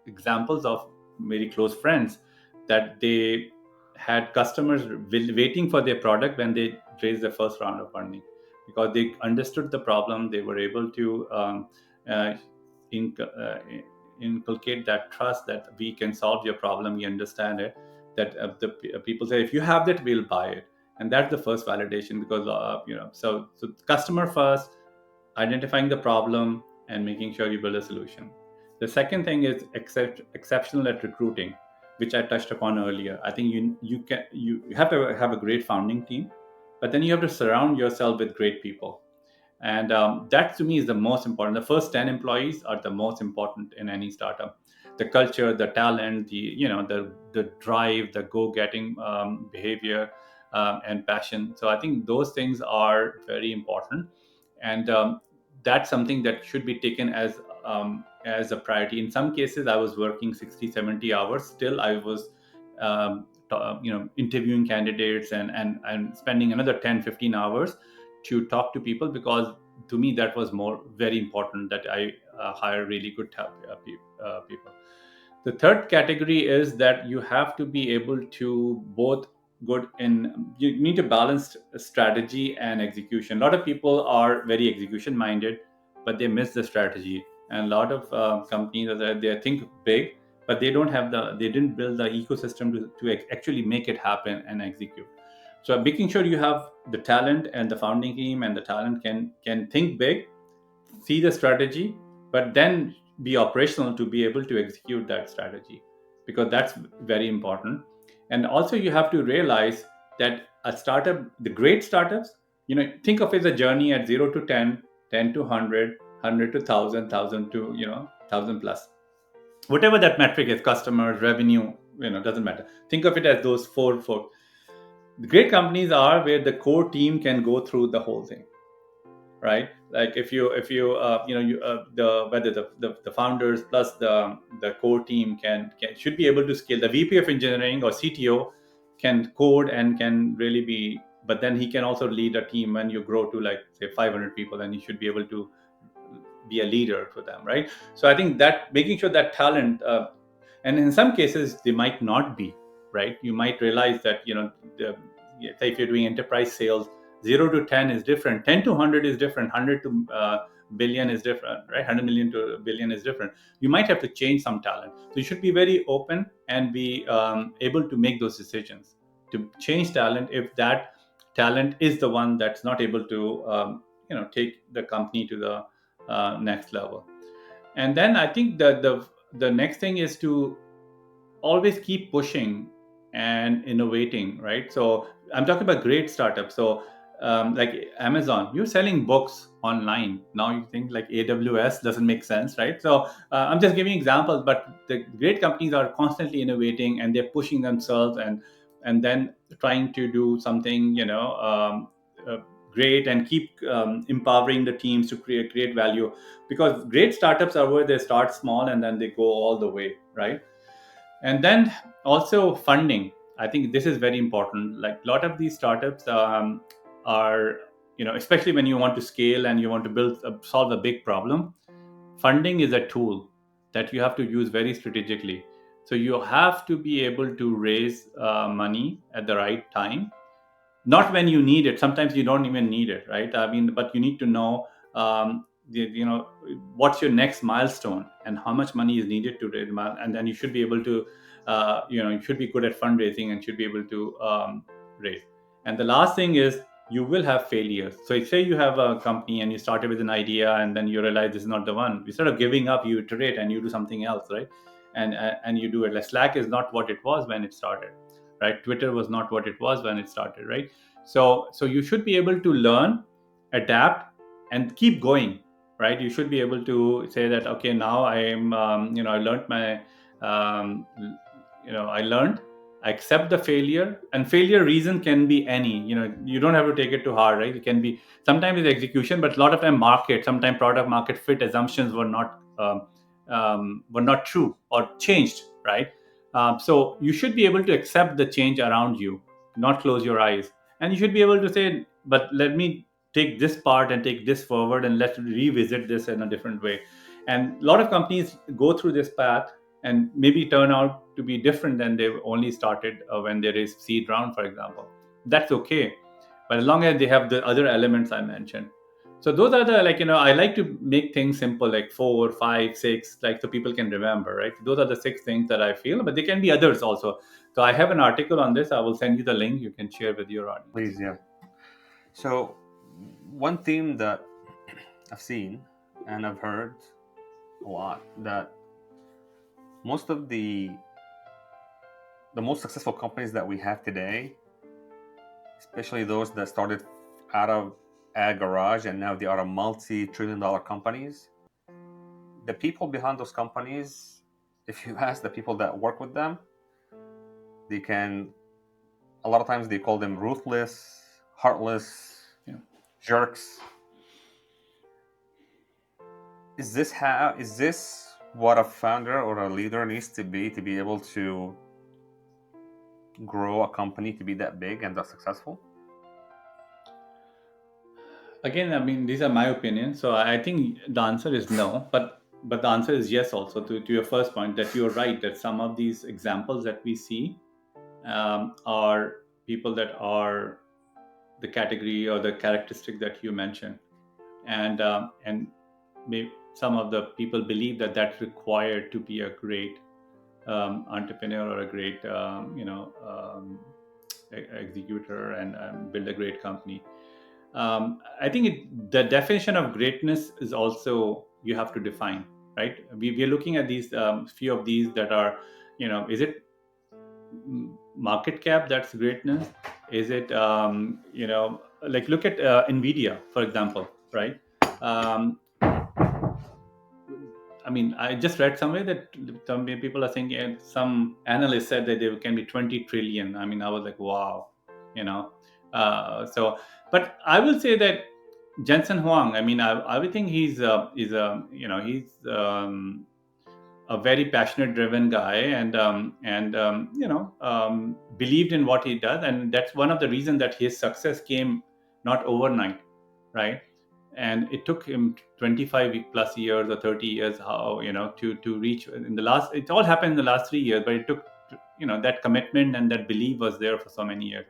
S1: examples of very close friends that they had customers waiting for their product when they raised the first round of funding, because they understood the problem. They were able to uh, in, uh, inculcate that trust that we can solve your problem, we understand it, that people say if you have that, we'll buy it. And that's the first validation, because so customer first, identifying the problem and making sure you build a solution. The second thing is exceptional at recruiting, which I touched upon earlier. I think you have to have a great founding team, but then you have to surround yourself with great people, and that to me is the most important. The first 10 employees are the most important in any startup. The culture, the talent, the drive, the go-getting behavior, and passion. So I think those things are very important, and that's something that should be taken as a priority. In some cases I was working 60, 70 hours, still I was interviewing candidates, and spending another 10, 15 hours to talk to people, because to me that was more very important, that I hire really good people. The third category is that you have to be able to both good in you need to balance strategy and execution. A lot of people are very execution minded, but they miss the strategy. And a lot of companies they think big, but they didn't build the ecosystem to actually make it happen and execute. So making sure you have the talent, and the founding team and the talent can think big, see the strategy, but then be operational to be able to execute that strategy, because that's very important. And also you have to realize that a startup, the great startups, think of it as a journey at 0 to 10, 10 to 100, 100 to 1000, 1000 to 1000 plus, whatever that metric is, customers, revenue, doesn't matter. Think of it as those four. The great companies are where the core team can go through the whole thing, right? Like if you the whether the founders plus the core team can should be able to scale. The VP of engineering or CTO can code and can really be, but then he can also lead a team. When you grow to like say 500 people, then he should be able to be a leader for them, right? So I think that making sure that talent, and in some cases they might not be, right? You might realize that say if you're doing enterprise sales, 0 to 10 is different, 10 to 100 is different, 100 to billion is different, right? 100 million to a billion is different. You might have to change some talent, so you should be very open and be able to make those decisions to change talent if that talent is the one that's not able to take the company to the next level. And then I think the next thing is to always keep pushing and innovating, right? So I'm talking about great startups. So like Amazon, you're selling books online now. You think like AWS doesn't make sense, right? So I'm just giving examples, but the great companies are constantly innovating, and they're pushing themselves, and then trying to do something uh, great, and keep empowering the teams to create value, because great startups are where they start small and then they go all the way, right? And then also funding. I think this is very important. Like a lot of these startups are, especially when you want to scale and you want to solve a big problem, funding is a tool that you have to use very strategically. So you have to be able to raise money at the right time, not when you need it. Sometimes you don't even need it, right? I mean, but you need to know what's your next milestone and how much money is needed to raise, and then you should be able to you should be good at fundraising and should be able to raise. And the last thing is, you will have failures. So say you have a company and you started with an idea, and then you realize this is not the one. Instead of giving up, you iterate and you do something else, right? And you do it. Like Slack is not what it was when it started, right? Twitter was not what it was when it started, right? So you should be able to learn, adapt, and keep going, right? You should be able to say that, okay, now I am I learned my um, I learned. I accept the failure, and failure reason can be any. You don't have to take it too hard, right? It can be sometimes it's execution, but a lot of time sometimes product market fit assumptions were not true or changed, right? So you should be able to accept the change around you, not close your eyes. and you should be able to say, but let me take this part and take this forward, and let's revisit this in a different way. And a lot of companies go through this path and maybe turn out to be different than they only started when there is seed round, for example. That's okay, but as long as they have the other elements I mentioned. So those are the, like, I like to make things simple, like 4, 5, 6, like, so people can remember, right? Those are the 6 things that I feel, but they can be others also. So I have an article on this. I will send you the link. You can share with your audience.
S3: Please, yeah. So, one theme that I've seen and I've heard a lot, that most of the most successful companies that we have today, especially those that started out of a garage and now they are a multi-trillion-dollar companies, the people behind those companies, if you ask the people that work with them, they can, a lot of times they call them ruthless, heartless,
S1: Yeah.
S3: jerks. Is this what a founder or a leader needs to be able to grow a company to be that big and that successful?
S1: Again, I mean, these are my opinions. So I think the answer is no, but the answer is yes also, to your first point, that you're right, that some of these examples that we see are people that are the category or the characteristic that you mentioned, and maybe some of the people believe that that's required to be a great entrepreneur or a great executor, and build a great company. I think the definition of greatness is also, you have to define, right? We are looking at these few of these that are, is it market cap that's greatness? Is it like, look at Nvidia, for example, right? um, I mean, I just read somewhere that some people are saying, and some analysts said that there can be 20 trillion. I mean, I was like, wow, you know. So, but I will say that Jensen Huang, I mean, I would think he's a, he's a very passionate, driven guy, and believed in what he does, and that's one of the reasons that his success came not overnight, right? And it took him 25 plus years or 30 years, how, to reach in the last, it all happened in the last 3 years, but it took, that commitment and that belief was there for so many years.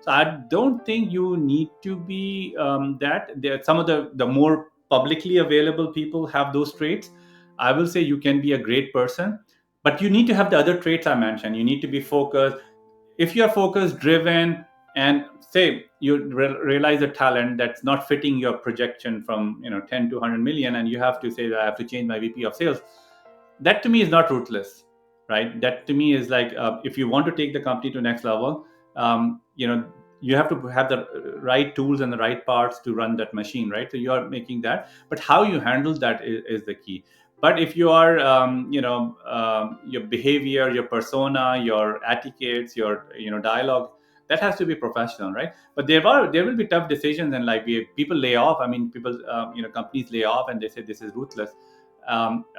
S1: So I don't think you need to be that there, some of the more publicly available people have those traits. I will say you can be a great person, but you need to have the other traits I mentioned. You need to be focused. If you're focused, driven, and say you realize a talent that's not fitting your projection from 10 to 100 million, and you have to say that I have to change my VP of sales, that to me is not ruthless, right? That to me is like, if you want to take the company to next level, you have to have the right tools and the right parts to run that machine, right? So you are making that, but how you handle that is the key. But if you are your behavior, your persona, your etiquettes, your dialogue, that has to be professional, right? But there will be tough decisions, and like people lay off. I mean, people companies lay off and they say this is ruthless.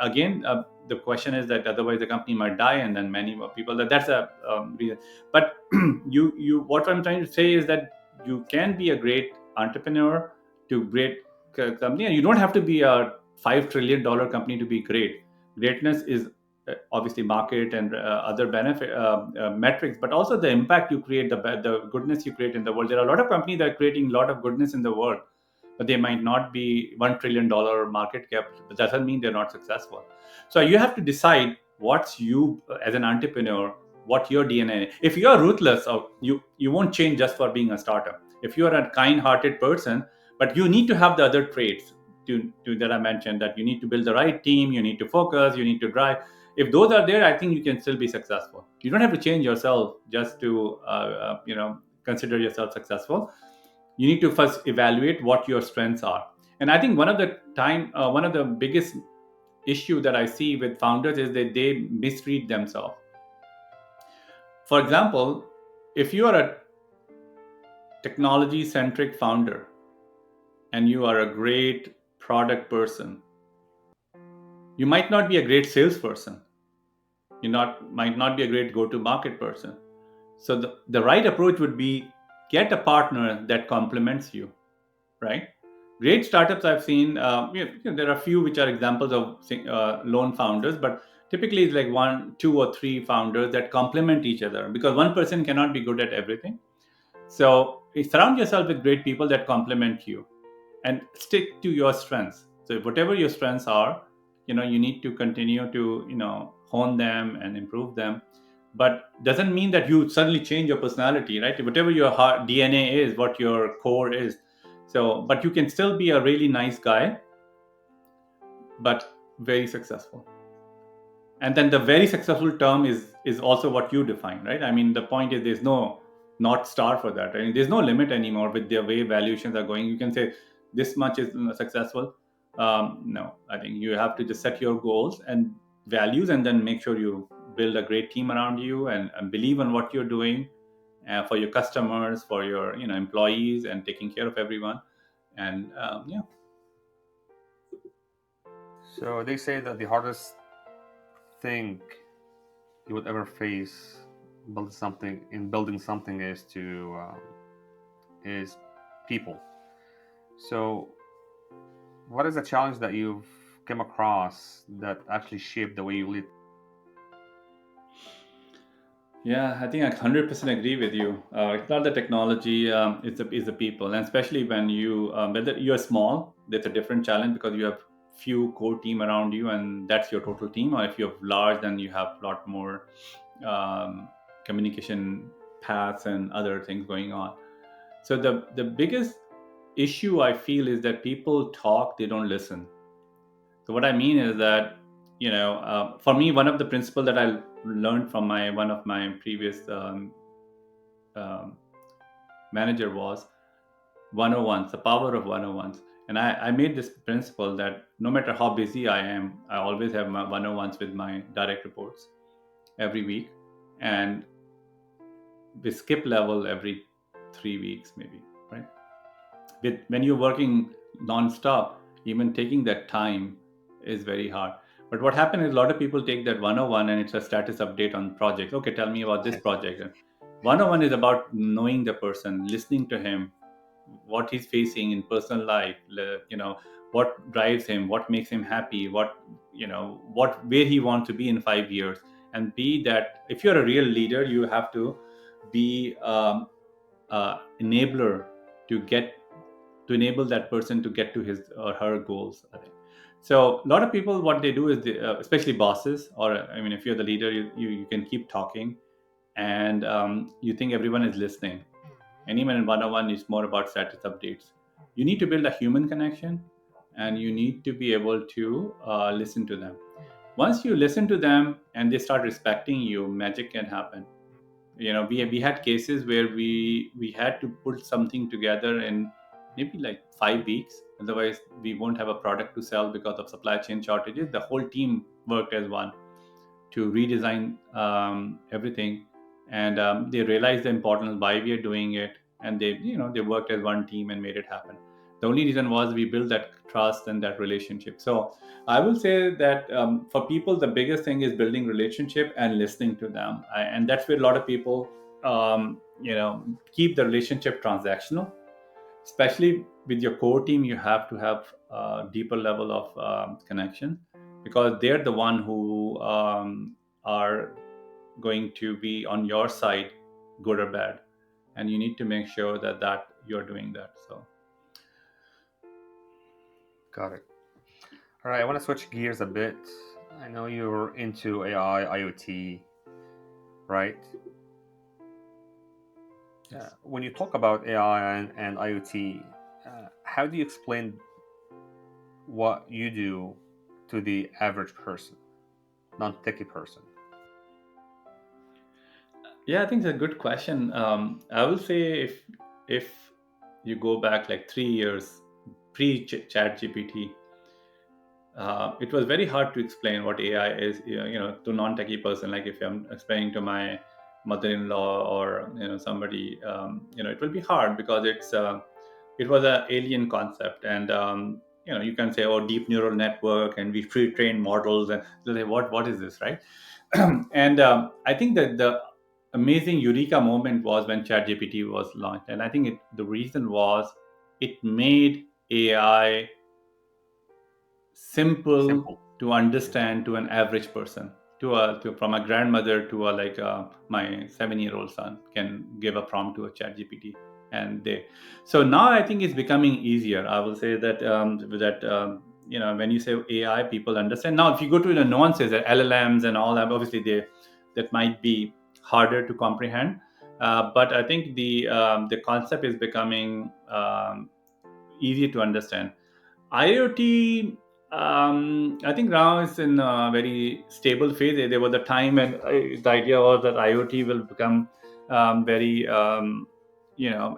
S1: Again, the question is that otherwise the company might die, and then many more people, that's a reason. But you what I'm trying to say is that you can be a great entrepreneur to great company, and you don't have to be a $5 trillion company to be great. Greatness is obviously market and other benefit metrics, but also the impact you create, the goodness you create in the world. There are a lot of companies that are creating a lot of goodness in the world, but they might not be $1 trillion market cap, but that doesn't mean they're not successful. So you have to decide what's you as an entrepreneur, what your DNA. If you are ruthless, or you won't change just for being a startup. If you are a kind-hearted person, but you need to have the other traits to that I mentioned, that you need to build the right team, you need to focus, you need to drive. If those are there, I think you can still be successful. You don't have to change yourself just to consider yourself successful. You need to first evaluate what your strengths are. And I think one of the biggest issue that I see with founders is that they mistreat themselves. For example, if you are a technology centric founder and you are a great product person, you might not be a great salesperson. Might not be a great go to market person. So the right approach would be get a partner that complements you, right? Great startups I've seen, there are a few which are examples of lone founders, but typically it's like one, two, or three founders that complement each other, because one person cannot be good at everything. So surround yourself with great people that complement you, and stick to your strengths. So whatever your strengths are, you need to continue to hone them and improve them. But doesn't mean that you suddenly change your personality, right? Whatever your heart DNA is, what your core is. So but you can still be a really nice guy, but very successful. And then the very successful term is also what you define, right? I mean, the point is there's no not star for that. I mean, there's no limit anymore with the way valuations are going. You can say this much is successful. No, I think you have to just set your goals and values, and then make sure you build a great team around you, and believe in what you're doing, for your customers, for your employees, and taking care of everyone. And yeah.
S3: So they say that the hardest thing you would ever face building something is people. So what is a challenge that you've come across that actually shaped the way you lead?
S1: Yeah, I think I 100% agree with you. It's not the technology, it's the people. And especially when whether you're small, there's a different challenge because you have few core team around you, and that's your total team. Or if you're large, then you have a lot more um, communication paths and other things going on. So the biggest issue I feel is that people talk, they don't listen. So what I mean is that, for me, one of the principles that I learned from my one of my previous um, manager was 101s, the power of 101s. And I made this principle that no matter how busy I am, I always have my 101s with my direct reports every week, and we skip level every 3 weeks, maybe, right? When you're working non-stop, even taking that time is very hard. But what happened is a lot of people take that 101 and it's a status update on projects. Okay, tell me about this project. And 101 is about knowing the person, listening to him, what he's facing in personal life, what drives him, what makes him happy, what where he wants to be in 5 years. And be that if you're a real leader, you have to be enabler to get to enable that person to get to his or her goals, I think. So a lot of people, what they do is especially bosses, or I mean, if you're the leader, you can keep talking, and you think everyone is listening. And even in one-on-one, it's more about status updates. You need to build a human connection, and you need to be able to listen to them. Once you listen to them and they start respecting you, magic can happen. We had cases where we had to put something together in maybe like 5 weeks. Otherwise we won't have a product to sell because of supply chain shortages. The whole team worked as one to redesign everything, and they realized the importance why we are doing it, and they worked as one team and made it happen. The only reason was we built that trust and that relationship. So I will say that for people, the biggest thing is building relationship and listening to them. And that's where a lot of people keep the relationship transactional. Especially with your core team, you have to have a deeper level of connection, because they're the one who are going to be on your side, good or bad. And you need to make sure that you're doing that. So
S3: Got it. All right, I want to switch gears a bit. I know you're into AI, IoT, right?
S1: yes.
S3: When you talk about AI and IoT, how do you explain what you do to the average person, non-techie person?
S1: Yeah, I think it's a good question. I will say, if you go back like 3 years pre chat gpt, it was very hard to explain what AI is, to non-techie person. Like if I'm explaining to my mother-in-law, or somebody, it will be hard because it was an alien concept. And you can say, oh, deep neural network, and we pre-train models, and they'll say, what is this, right? And I think that the amazing eureka moment was when ChatGPT was launched, and I think the reason was it made AI simple
S3: Simple.
S1: to
S3: Yeah.
S1: understand to an average person, from a grandmother to my 7-year-old son can give a prompt to a chat gpt, and they so now I think it's becoming easier. I will say that when you say AI, people understand. Now if you go to the nuances, the LLMs and all that, obviously they that might be harder to comprehend, but I think the concept is becoming easy to understand. IoT, I think now is in a very stable phase. There was a time when the idea was that IoT will become very,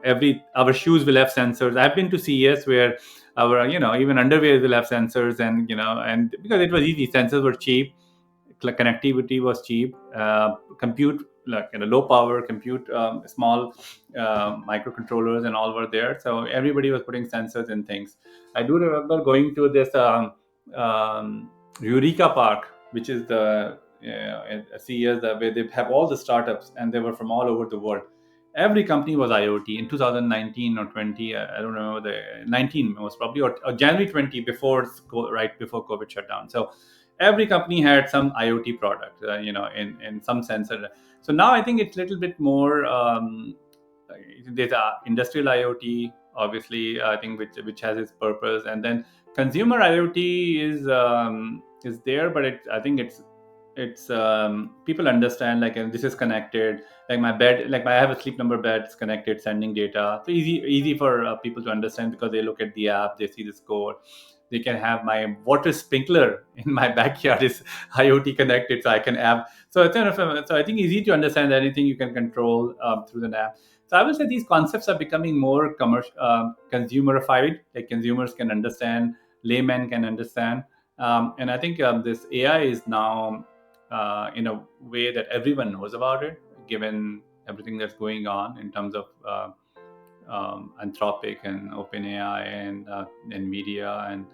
S1: every our shoes will have sensors. I've been to CES where our, even underwear will have sensors, and because it was easy, sensors were cheap, connectivity was cheap, compute like low power compute, small microcontrollers and all were there, so everybody was putting sensors in things. I do remember going to this Eureka Park, which is the CES, where they have all the startups, and they were from all over the world. Every company was IoT in 2019 or 20. I don't remember, the 19 most probably, or January 20, right before COVID shut down. So every company had some IoT product, in some sense. So now I think it's a little bit more. There's a industrial IoT, obviously, I think which has its purpose, and then consumer IoT is there, but I think it's people understand, like, and this is connected, like my bed, like I have a sleep number bed, it's connected, sending data, so easy for people to understand, because they look at the app, they see the score. They can have my water sprinkler in my backyard is IoT connected, so I can have, so it's kind of so I think easy to understand, anything you can control through the app. So I would say these concepts are becoming more commercial, consumerified, like consumers can understand, laymen can understand, and I think this AI is now in a way that everyone knows about it, given everything that's going on in terms of Anthropic and OpenAI and media, and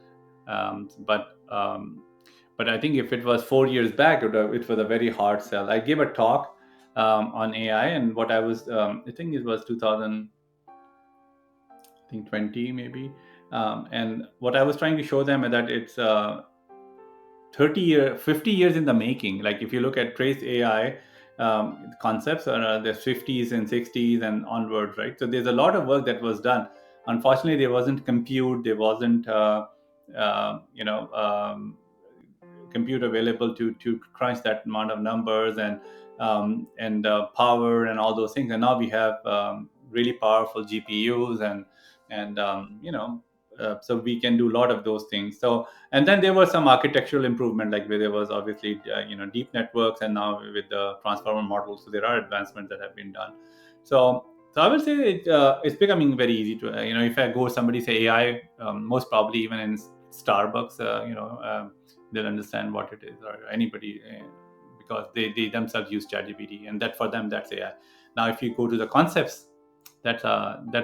S1: um, but um, but I think if it was 4 years back, it was a very hard sell. I gave a talk on AI, and what I think it was 2000, I think 20 maybe, and what I was trying to show them is that it's 50 years in the making. Like if you look at trace AI concepts, the 50s and 60s and onwards, right? So there's a lot of work that was done. Unfortunately, there wasn't compute, there wasn't uh, you know compute available to crunch that amount of numbers, and power and all those things. And now we have really powerful GPUs, and so we can do a lot of those things. So, and then there was some architectural improvement, like where there was obviously deep networks, and now with the transformer models, so there are advancements that have been done. So I will say it's becoming very easy to if I go, somebody say AI, most probably even in Starbucks, they'll understand what it is, or anybody, because they themselves use ChatGPT, and that for them that's AI. Now if you go to the concepts, that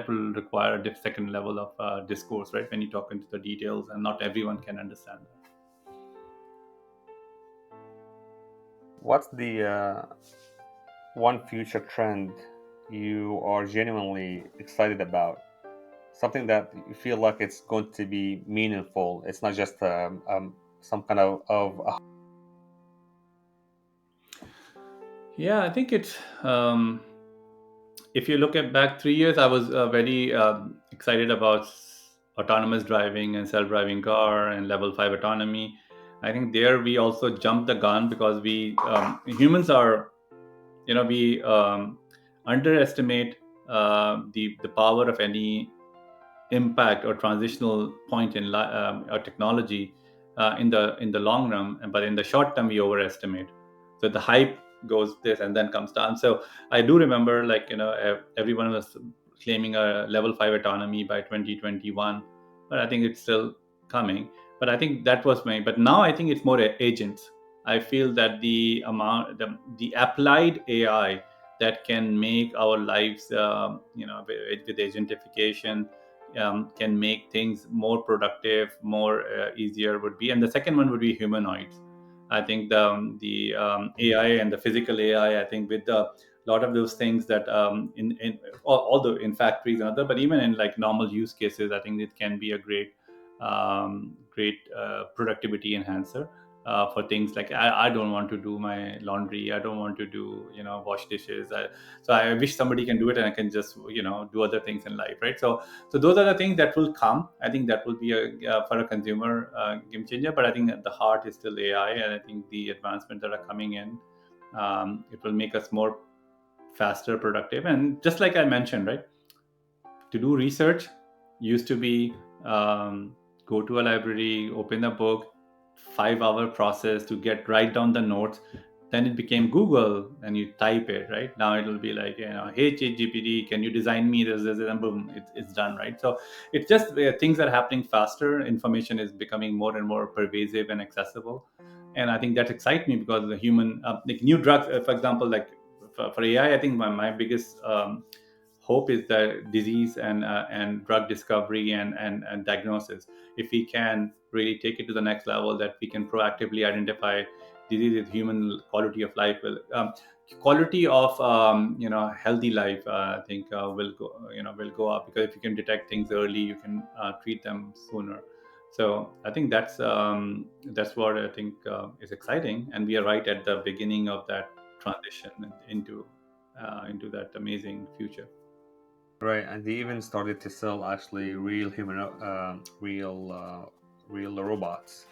S1: will require a second level of discourse, right? When you talk into the details, and not everyone can understand that.
S3: What's the one future trend you are genuinely excited about? Something that you feel like it's going to be meaningful. It's not just some kind of
S1: Yeah, I think it's if you look at back 3 years, I was very excited about autonomous driving and self-driving car and level 5 autonomy. I think there we also jumped the gun, because we humans are, we underestimate the power of any impact or transitional point in or technology in the long run, but in the short term we overestimate. So the hype goes this and then comes down. So I do remember, like, everyone was claiming a level 5 autonomy by 2021, but I think it's still coming. But I think that was my but now I think it's more agents. I feel that the applied AI that can make our lives, with agentification, can make things more productive, more easier would be. And the second one would be humanoids. I think the AI and the physical AI, I think with the a lot of those things that although in factories and other, but even in like normal use cases, I think it can be a great productivity enhancer for things like I don't want to do my laundry, I don't want to do wash dishes. So I wish somebody can do it and I can just do other things in life, right? So those are the things that will come. I think that will be a for a consumer game changer. But I think at the heart is still AI, and I think the advancements that are coming in, it will make us more faster, productive, and just like I mentioned, right? To do research used to be go to a library, open a book, 5 hour process to get write down the notes. Then it became Google, and you type it. Right now, it'll be like, hey ChatGPT, can you design me this, and boom, it's done. Right. So it's just things are happening faster. Information is becoming more and more pervasive and accessible, and I think that excites me because the human like new drugs, for example, like for AI, I think my biggest hope is that disease and drug discovery and diagnosis. If we can really take it to the next level, that we can proactively identify diseases, human quality of life will quality of healthy life, I think will go up, because if you can detect things early, you can treat them sooner. So I think that's what I think is exciting, and we are right at the beginning of that transition into that amazing future.
S3: Right, and they even started to sell actually real human, real robots.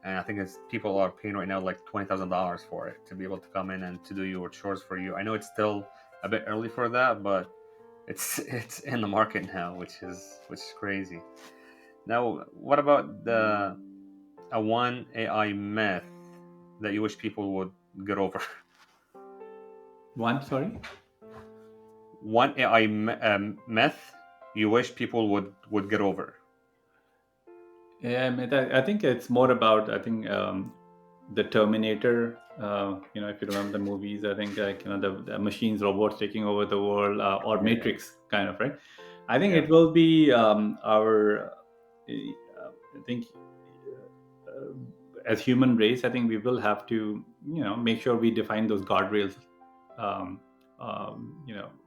S3: And I think it's people are paying right now like $20,000 for it to be able to come in and to do your chores for you. I know it's still a bit early for that, but it's in the market now, which is crazy. Now, what about the a one AI myth that you wish people would get over?
S1: One, sorry.
S3: One AI myth you wish people would get over.
S1: Yeah, I mean, I think it's more about, I think, the Terminator. If you remember the movies, I think like the machines, robots taking over the world, or
S3: Yeah,
S1: Matrix kind of, right. I think
S3: yeah.
S1: it will be I think as human race, I think we will have to make sure we define those guardrails, um,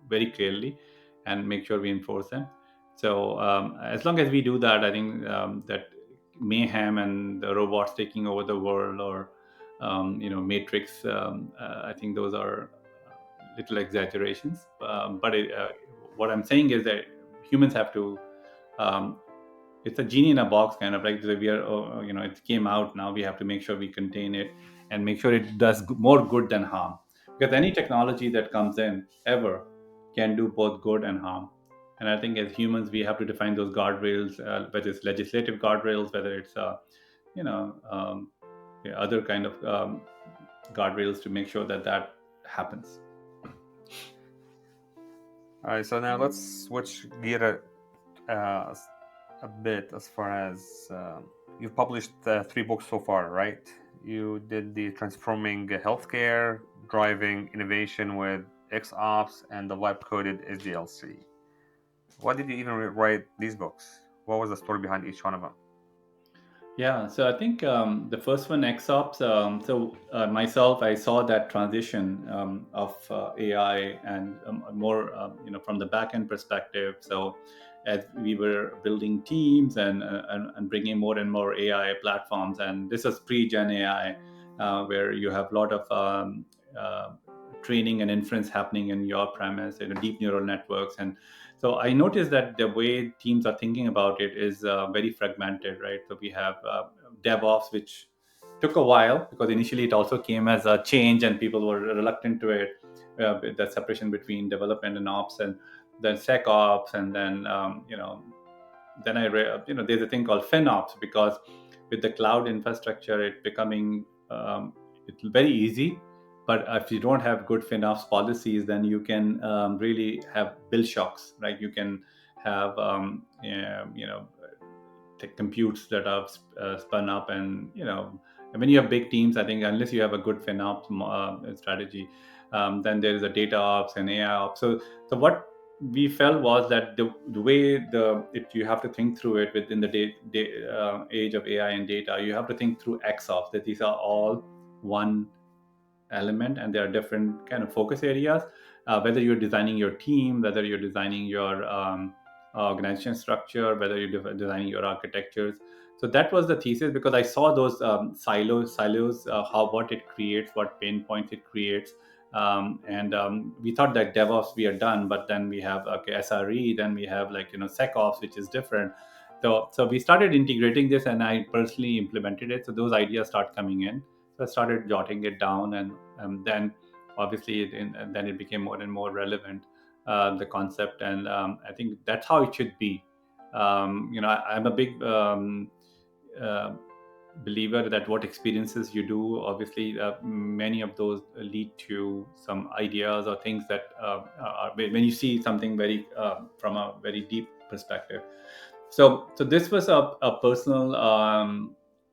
S1: very clearly, and make sure we enforce them. So as long as we do that, I think that mayhem and the robots taking over the world, or Matrix, I think those are little exaggerations. What I'm saying is that humans have to. Um, it's a genie in a box kind of, like we are, it came out, now we have to make sure we contain it and make sure it does more good than harm, because any technology that comes in ever can do both good and harm. And I think as humans we have to define those guardrails, whether it's legislative guardrails, whether it's you know yeah, other kind of guardrails, to make sure that that happens.
S3: All right, so now let's switch gear uh, a bit as far as you've published 3 books so far, right? You did the Transforming Healthcare, Driving Innovation with XOps, and the Lab Coded SDLC. Why did you even write these books? What was the story behind each one of them?
S1: Yeah, so I think the first one, XOps. Myself, I saw that transition of AI, and more, from the back end perspective. So as we were building teams and bringing more and more AI platforms, and this was pre-Gen AI, where you have a lot of uh, training and inference happening in your premise, deep neural networks. And so I noticed that the way teams are thinking about it is very fragmented, right? So we have DevOps, which took a while because initially it also came as a change and people were reluctant to it, with the separation between development and ops, and then SecOps, and then there's a thing called FinOps, because with the cloud infrastructure, it becoming it's very easy. But if you don't have good FinOps policies, then you can really have bill shocks, right? You can have computes that are spun up, and and when you have big teams, I think unless you have a good FinOps strategy, then there is a data ops and AI ops. So what we felt was that the way you have to think through it within the age of AI and data, you have to think through XOps, that these are all one element and there are different kind of focus areas. whether you're designing your team, whether you're designing your organization structure, whether you're designing your architectures. So that was the thesis, because I saw those silos, how what it creates, what pain points it creates. And we thought that DevOps we are done, but then we have, okay, SRE, then we have, like, SecOps, which is different. So we started integrating this, and I personally implemented it. So those ideas start coming in. So I started jotting it down, and then obviously and then it became more and more relevant, the concept. And I think that's how it should be. I'm a big uh, believer that what experiences you do, obviously, many of those lead to some ideas or things that when you see something very from a very deep perspective. So this was a personal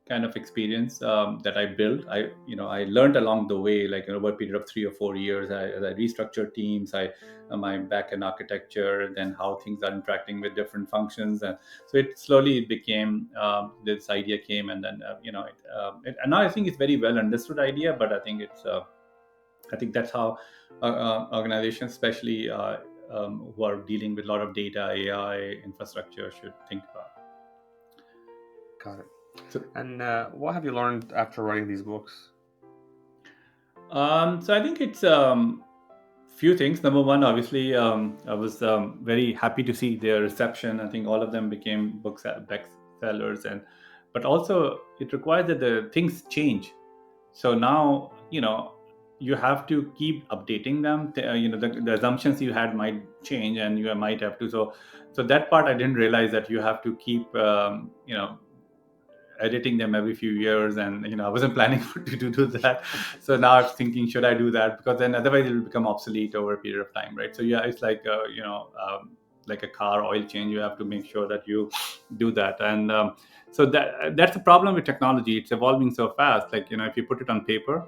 S1: kind of experience that I built. I learned along the way, like, over a period of 3 or 4 years. I restructured teams. My back end architecture, then how things are interacting with different functions. And so it slowly became, this idea came. And then and now I think it's very well understood idea. But I think that's how organizations, especially who are dealing with a lot of data, AI infrastructure, should think about.
S3: Got it.
S1: So,
S3: And what have you learned after writing these books?
S1: so I think it's few things. Number one, obviously, I was very happy to see their reception. I think all of them became books bestsellers, and but also it requires that the things change. So now, you have to keep updating them. The assumptions you had might change, and you might have to. So that part I didn't realize, that you have to keep editing them every few years. And I wasn't planning to do that. So now I'm thinking, should I do that? Because then otherwise it will become obsolete over a period of time, right? So yeah, it's like like a car oil change. You have to make sure that you do that. And so that's the problem with technology. It's evolving so fast. Like, if you put it on paper,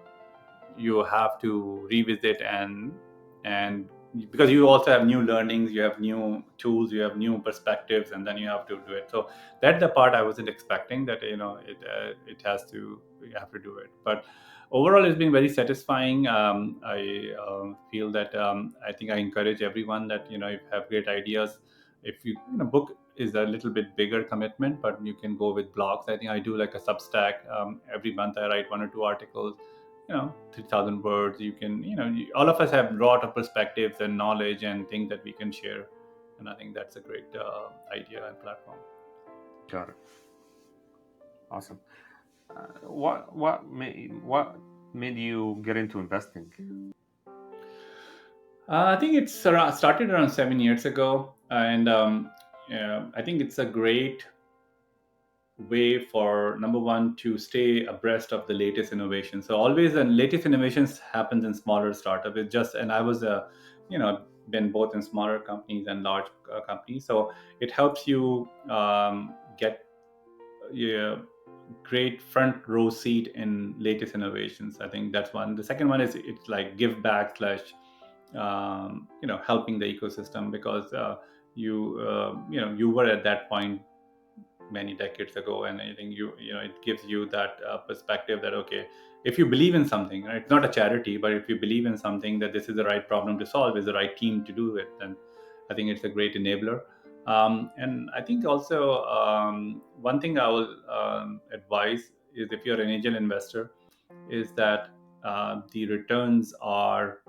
S1: you have to revisit, and because you also have new learnings, you have new tools, you have new perspectives, and then you have to do it. So that's the part I wasn't expecting, that it has to you have to do it. But overall, it's been very satisfying. I feel that I think I encourage everyone that, if you have great ideas, if book is a little bit bigger commitment, but you can go with blogs. I think I do like a Substack. Every month I write 1 or 2 articles, 3,000 words. You can, all of us have a lot of perspectives and knowledge and things that we can share. And I think that's a great idea and platform.
S3: Got it. Awesome. What made you get into investing?
S1: I think it's started around 7 years ago. And yeah, I think it's a great way for, number one, to stay abreast of the latest innovation. So always the latest innovations happens in smaller startup. It just, and I was you know been both in smaller companies and large companies. So it helps you get, yeah, great front row seat in latest innovations. I think that's one. The second one is, it's like give back slash helping the ecosystem, because you were at that point many decades ago. And I think it gives you that perspective that, okay, if you believe in something, right, it's not a charity, but if you believe in something, that this is the right problem to solve, is the right team to do it, then I think it's a great enabler. And I think also, one thing I will advise is, if you're an angel investor, is that the returns are,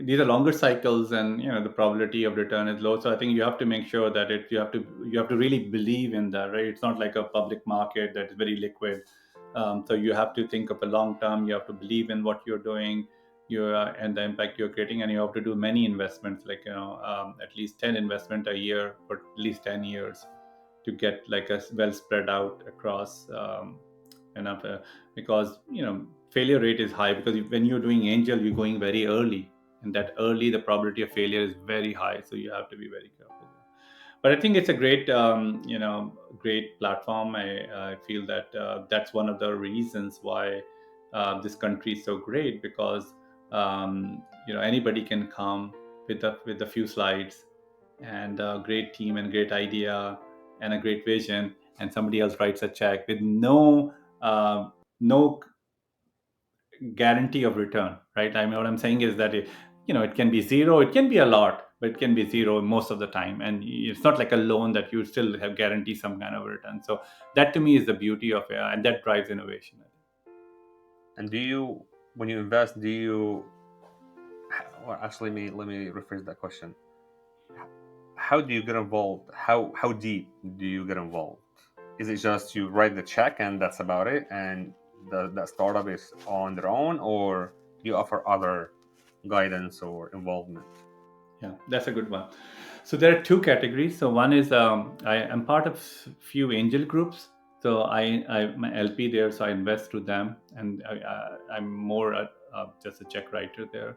S1: these are longer cycles, and the probability of return is low. So I think you have to make sure that you have to really believe in that, right? It's not like a public market that is very liquid. So you have to think of a long term. You have to believe in what you're doing, and the impact you're creating, and you have to do many investments, like at least 10 investment a year for at least 10 years, to get like a well spread out across enough, because failure rate is high, because when you're doing angel, you're going very early, and that early, the probability of failure is very high, so you have to be very careful. But I think it's a great great platform. I feel that that's one of the reasons why this country is so great, because anybody can come with a few slides, and a great team and great idea and a great vision, and somebody else writes a check with uh, no guarantee of return, right? I mean, what I'm saying is that it can be zero, it can be a lot, but it can be zero most of the time, and it's not like a loan that you still have guarantee some kind of return. So that to me is the beauty of AI, and that drives innovation.
S3: And do you, when you invest, do you? Well, actually, let me rephrase that question. How do you get involved? How deep do you get involved? Is it just you write the check and that's about it, and that startup is on their own, or you offer other guidance or involvement?
S1: Yeah, that's a good one. So there are two categories. So one is I am part of few angel groups. So my LP there, so I invest through them, and I'm more just a check writer there.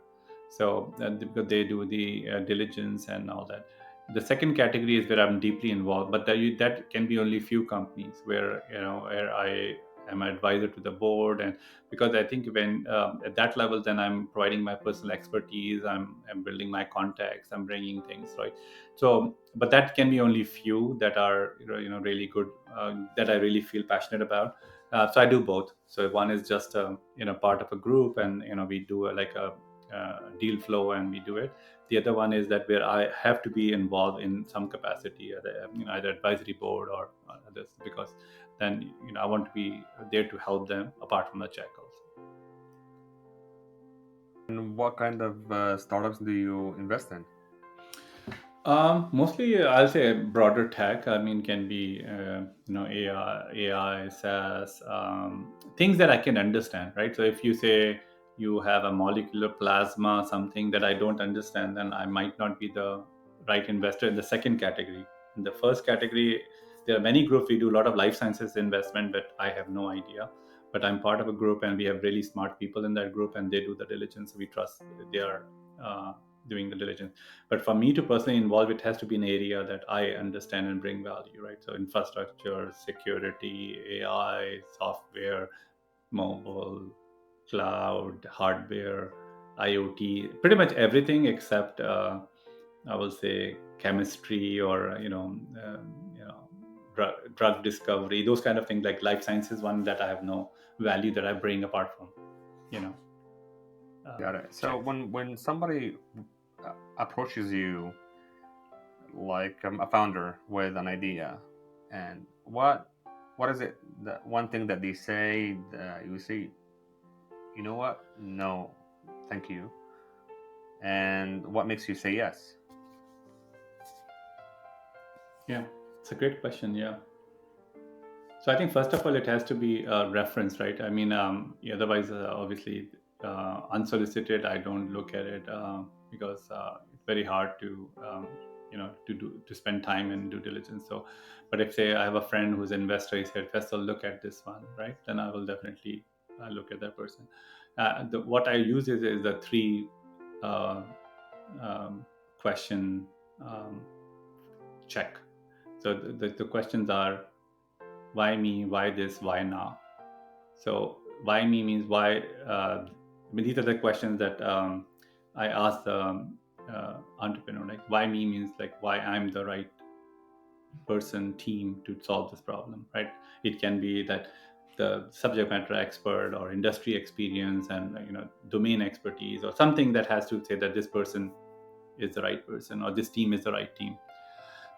S1: So because they do the diligence and all that. The second category is where I'm deeply involved, but that can be only few companies where where I am an advisor to the board, and because I think when at that level, then I'm providing my personal expertise. I'm building my contacts. I'm bringing things right. So, but that can be only few that are really good, that I really feel passionate about. So I do both. So one is just part of a group, and we do like a deal flow, and we do it. The other one is that where I have to be involved in some capacity, either advisory board or others, because then I want to be there to help them apart from the check also.
S3: And what kind of startups do you invest in?
S1: Mostly, I'll say broader tech. I mean, can be AI, SaaS, things that I can understand, right? So if you say you have a molecular plasma, something that I don't understand, then I might not be the right investor in the second category. In the first category, there are many groups. We do a lot of life sciences investment, but I have no idea. But I'm part of a group, and we have really smart people in that group, and they do the diligence. We trust they are doing the diligence. But for me to personally involve, it has to be an area that I understand and bring value, right? So infrastructure, security, AI, software, mobile, cloud, hardware, IoT, pretty much everything except I will say chemistry, or drug discovery, those kind of things. Like life sciences, one that I have no value that I bring apart from you know
S3: Got it. So
S1: checks.
S3: when somebody approaches you, like a founder with an idea, and what is it, the one thing that they say that you say, you know what, no, thank you, and what makes you say yes?
S1: Yeah, it's a great question. Yeah. So I think first of all, it has to be a reference, right? I mean, otherwise, obviously, unsolicited, I don't look at it because it's very hard to, to spend time and due diligence. So, but if say I have a friend who's an investor, he said, "Faisal, look at this one," right? Then I will definitely look at that person. What I use is the three uh, question um, check. So the questions are, why me, why this, why now? So why me means why I mean, these are the questions that I ask the entrepreneur. Like why me means like why I'm the right person, team to solve this problem, right? It can be that the subject matter expert or industry experience and domain expertise, or something that has to say that this person is the right person, or this team is the right team.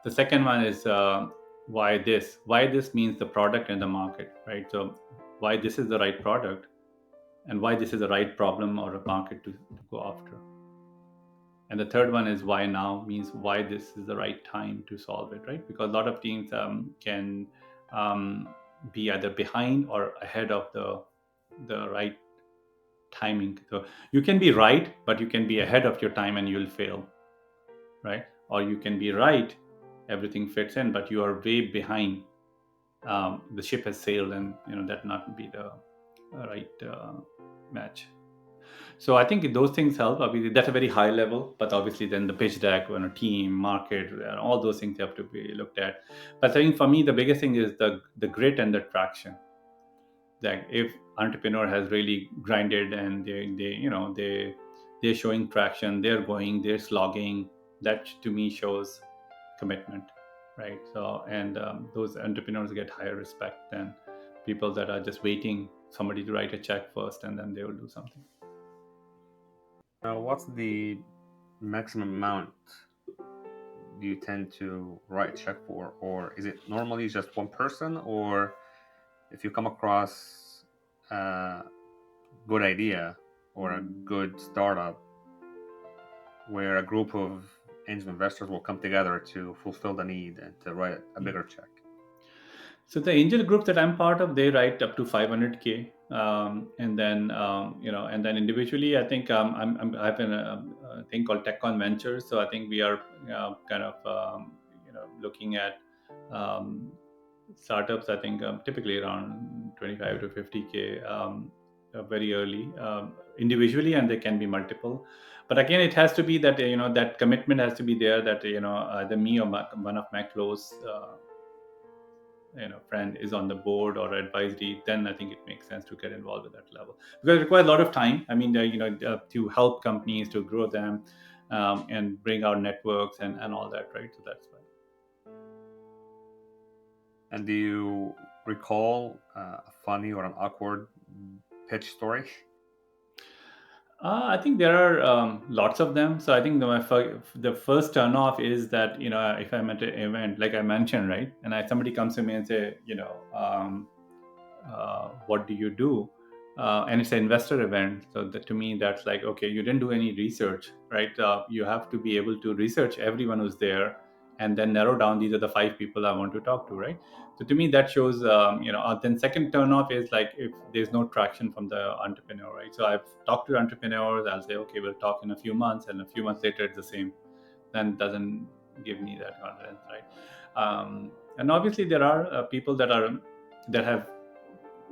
S1: The second one is why this. Why this means the product and the market, right? So why this is the right product, and why this is the right problem or a market to go after. And the third one is why now, means why this is the right time to solve it, right? Because a lot of teams can um, be either behind or ahead of the right timing. So you can be right, but you can be ahead of your time and you'll fail, right? Or you can be right, everything fits in, but you are way behind. The ship has sailed, and that not be the right match. So I think those things help. Obviously, that's a very high level, but obviously then the pitch deck, team, market, and all those things have to be looked at. But I think for me, the biggest thing is the grit and the traction. That if entrepreneur has really grinded, and they're showing traction, they're going, they're slogging, that to me shows commitment, right? So, and those entrepreneurs get higher respect than people that are just waiting somebody to write a check first, and then they will do something.
S3: Now, what's the maximum amount do you tend to write check for, or is it normally just one person, or if you come across a good idea or a good startup where a group of angel investors will come together to fulfill the need and to write a
S1: Yeah.
S3: bigger check?
S1: So the angel group that I'm part of, they write up to 500K, and then and then individually, I think I have a thing called TechCon Ventures. So I think we are kind of looking at um, startups. I think typically around 25 to 50K very early individually, and they can be multiple. But again, it has to be that that commitment has to be there. That either me or one of my close friend is on the board or advisory, then I think it makes sense to get involved at that level, because it requires a lot of time. I mean, to help companies to grow them, and bring our networks and all that, right? So that's why.
S3: And do you recall a funny or an awkward pitch story?
S1: I think there are lots of them. So I think the first turnoff is that if I'm at an event like I mentioned, right, and somebody comes to me and say, what do you do? And it's an investor event. So to me, that's like, okay, you didn't do any research, right? You have to be able to research everyone who's there and then narrow down, these are the five people I want to talk to, right? So to me, that shows, then second turn off is like if there's no traction from the entrepreneur, right? So I've talked to entrepreneurs, I'll say, okay, we'll talk in a few months, and a few months later, it's the same. Then it doesn't give me that confidence, right? And obviously, there are people that have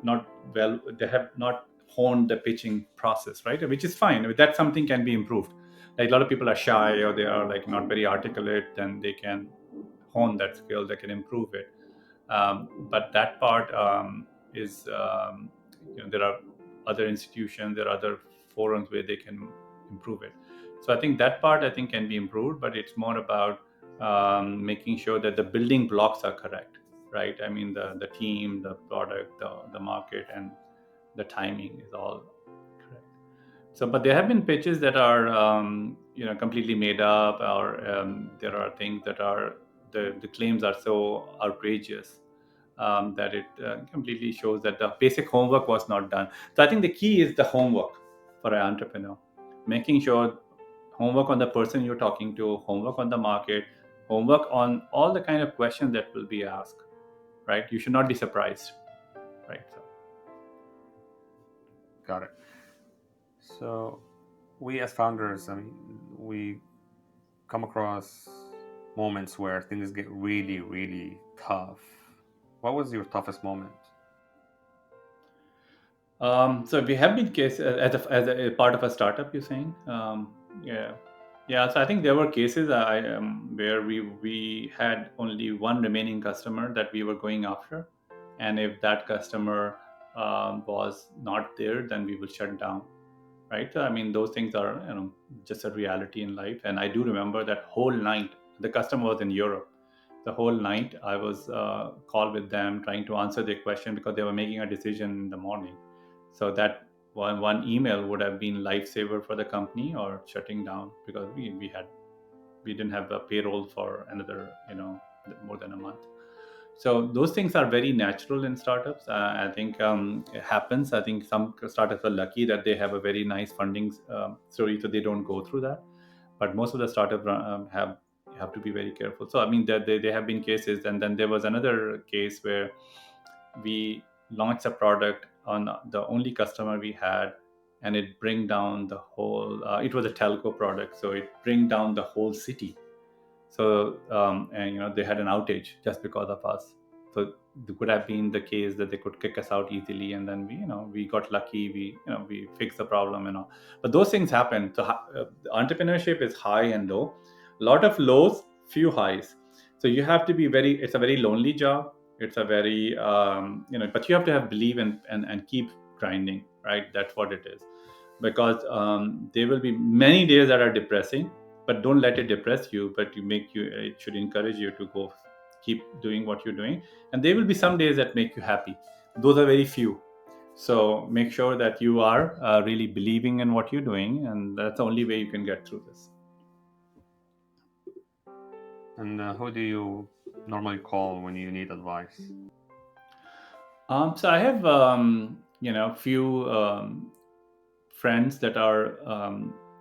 S1: not they have not honed the pitching process, right, which is fine. That something can be improved. Like a lot of people are shy, or they are like not very articulate, then they can hone that skill, they can improve it. But that part is there are other institutions, there are other forums where they can improve it. So I think that part, I think, can be improved, but it's more about making sure that the building blocks are correct, right? I mean, the team, the product, the market, and the timing is all correct. So, but there have been pitches that are completely made up, or there are things that are the claims are so outrageous that it completely shows that the basic homework was not done. So I think the key is the homework for an entrepreneur, making sure homework on the person you're talking to, homework on the market, homework on all the kind of questions that will be asked, right? You should not be surprised, right? So.
S3: Got it. So, we as founders, I mean, we come across moments where things get really, really tough. What was your toughest moment?
S1: So we have been case as a part of a startup. You're saying, yeah, yeah. So I think there were cases where we had only one remaining customer that we were going after, and if that customer was not there, then we will shut down. Right? I mean, those things are just a reality in life. And I do remember that whole night. The customer was in Europe. The whole night I was called with them, trying to answer their question because they were making a decision in the morning. So that one email would have been lifesaver for the company, or shutting down, because we didn't have a payroll for another more than a month. So those things are very natural in startups. I think it happens. I think some startups are lucky that they have a very nice funding story, so they don't go through that. But most of the startups have to be very careful. So I mean, there have been cases, and then there was another case where we launched a product on the only customer we had, and it bring down the whole. It was a telco product, so it bring down the whole city. So and they had an outage just because of us. So it could have been the case that they could kick us out easily, and then we got lucky. We fixed the problem and all. But those things happen. So entrepreneurship is high and low. A lot of lows, few highs. So you have to be very. It's a very lonely job. It's a very but you have to have belief and keep grinding. Right. That's what it is, because there will be many days that are depressing, but don't let it depress you, but it should encourage you to go keep doing what you're doing. And there will be some days that make you happy. Those are very few. So make sure that you are really believing in what you're doing, and that's the only way you can get through this.
S3: And who do you normally call when you need advice?
S1: So I have few friends that are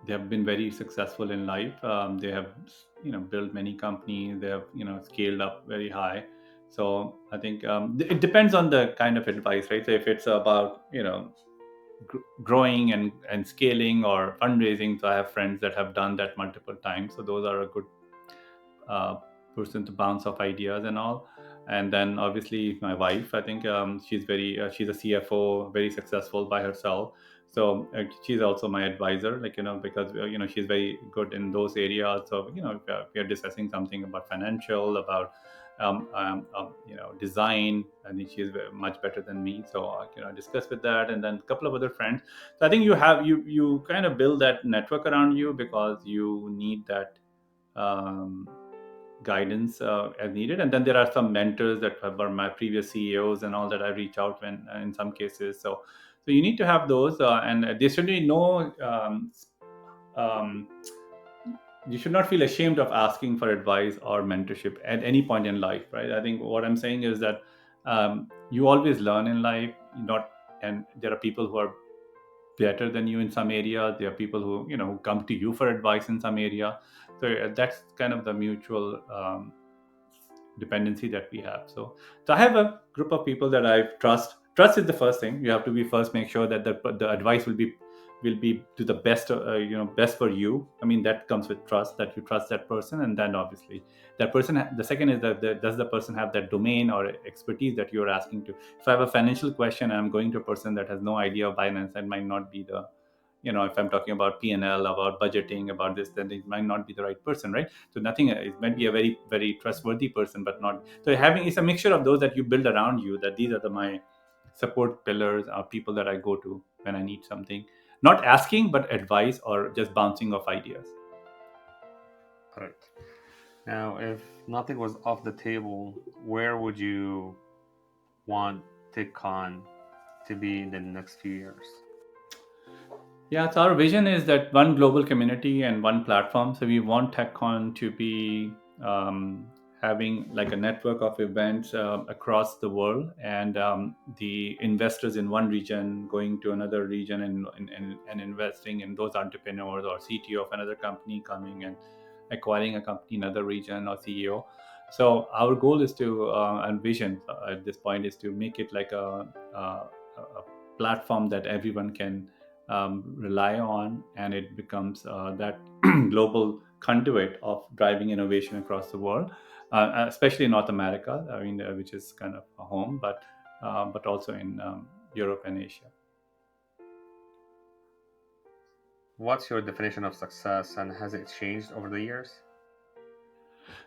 S1: they have been very successful in life. They have built many companies. They have scaled up very high. So I think it depends on the kind of advice, right? So if it's about growing and scaling or fundraising, so I have friends that have done that multiple times. So those are a good uh, person to bounce off ideas and all. And then obviously my wife, I think she's a CFO, very successful by herself. So she's also my advisor, like because she's very good in those areas. So if we are discussing something about financial, about design, I think she's much better than me. So I discuss with that, and then a couple of other friends. So I think you kind of build that network around you, because you need that um, guidance as needed. And then there are some mentors that were my previous CEOs and all, that I reach out when in some cases. So you need to have those, and there should be no um, you should not feel ashamed of asking for advice or mentorship at any point in life, right? I think what I'm saying is that you always learn in life, not and there are people who are better than you in some area. There are people who who come to you for advice in some area. So that's kind of the mutual dependency that we have. So I have a group of people that I trust is the first thing. You have to be first, make sure that the advice will be to the best, best for you. I mean, that comes with trust, that you trust that person. And then obviously that person the second is that does the person have that domain or expertise that you're asking to. If I have a financial question and I'm going to a person that has no idea of finance, that might not be the, if I'm talking about P&L, about budgeting, about this, then it might not be the right person, right? So nothing, it might be a very very trustworthy person, but not. So having, it's a mixture of those that you build around you, that these are my support pillars, are people that I go to when I need something, not asking but advice or just bouncing off ideas.
S3: Correct. Now, if nothing was off the table, where would you want TechCon to be in the next few years?
S1: Yeah, so our vision is that one global community and one platform. So we want TechCon to be having like a network of events across the world, and the investors in one region going to another region, and investing in those entrepreneurs, or CTO of another company coming and acquiring a company in another region, or CEO. So our goal is to, and vision at this point, is to make it like a platform that everyone can rely on, and it becomes that global conduit of driving innovation across the world, especially in North America. I mean, which is kind of a home, but also in Europe and Asia.
S3: What's your definition of success and has it changed over the years?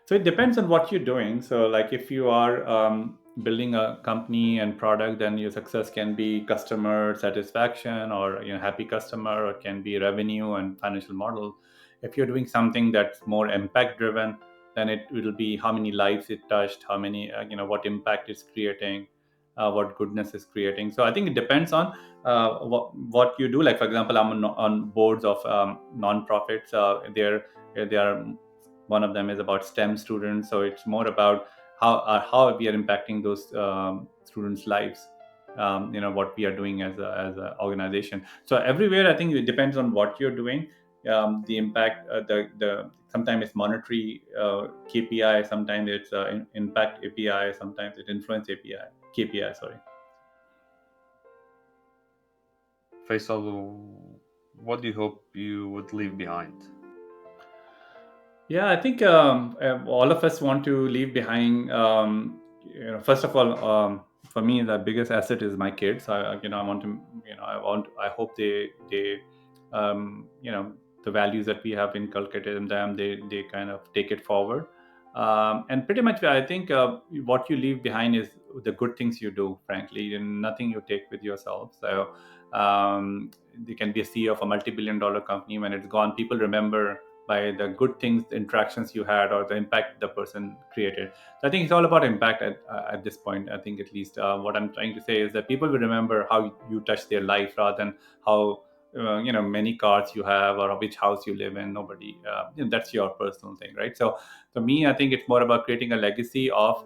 S1: So it depends on what you're doing. So like if you are building a company and product, then your success can be customer satisfaction, or happy customer, or it can be revenue and financial model. If you're doing something that's more impact driven, then it will be how many lives it touched, how many what impact it's creating, what goodness is creating. So I think it depends on what you do. Like for example, I'm on boards of non-profits. They are, one of them is about STEM students. So it's more about how we are impacting those students' lives. What we are doing as a organization. So everywhere, I think it depends on what you're doing. The impact, the sometimes it's monetary KPI, sometimes it's impact API, sometimes it influence API KPI. Sorry.
S3: Faisal, what do you hope you would leave behind?
S1: Yeah, I think all of us want to leave behind. First of all, for me, the biggest asset is my kids. I want to, I hope they, the values that we have inculcated in them, they kind of take it forward. And pretty much, I think what you leave behind is the good things you do. Frankly, and nothing you take with yourself. So you can be a CEO of a multi-billion-dollar company. When it's gone, people remember by the good things, the interactions you had, or the impact the person created. So I think it's all about impact at this point. I think, at least, what I'm trying to say is that people will remember how you touched their life, rather than how many cars you have or which house you live in. Nobody, that's your personal thing, right? So for me, I think it's more about creating a legacy of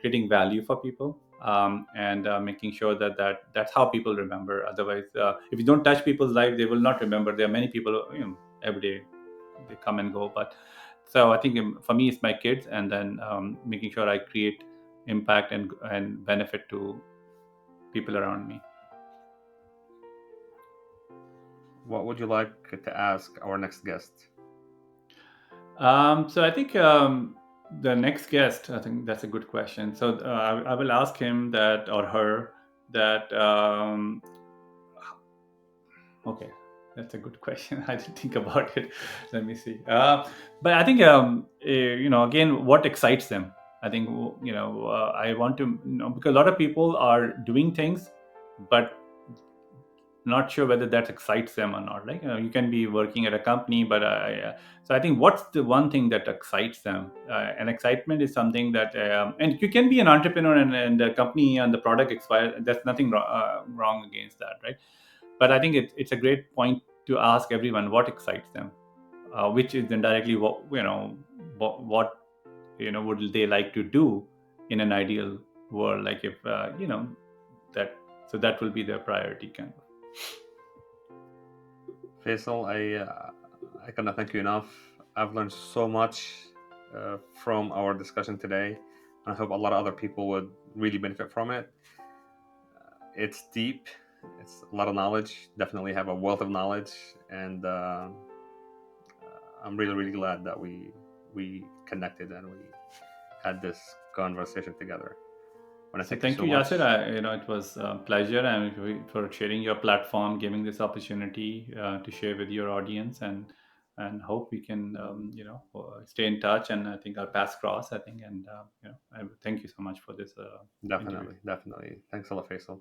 S1: creating value for people, and making sure that's how people remember. Otherwise, if you don't touch people's life, they will not remember. There are many people, every day they come and go, but so I think, for me, it's my kids, and then making sure I create impact and benefit to people around me.
S3: What would you like to ask our next guest?
S1: So I think, the next guest, I think that's a good question. So I will ask him that, or her, that. Okay, that's a good question. I didn't think about it. Let me see. But I think, again, what excites them. I think, I want to, because a lot of people are doing things, but not sure whether that excites them or not. Like, you can be working at a company, but so I think, what's the one thing that excites them? And excitement is something that, and you can be an entrepreneur, and the company and the product expire. There's nothing wrong against that, right? But I think it's a great point to ask everyone what excites them, which is indirectly what would they like to do in an ideal world, like, if that, so that will be their priority, kind of.
S3: Faisal, I cannot thank you enough. I've learned so much from our discussion today. I hope a lot of other people would really benefit from it. It's deep. It's a lot of knowledge. Definitely have a wealth of knowledge, and I'm really, really glad that we connected and we had this conversation together. I want to
S1: So
S3: thank you
S1: thank
S3: so
S1: you, Yasser.
S3: much.
S1: It was a pleasure, and for sharing your platform, giving this opportunity to share with your audience, and hope we can, stay in touch. And I think our paths cross. I think, and I thank you so much for this interview.
S3: Definitely, definitely. Thanks a lot, Faisal.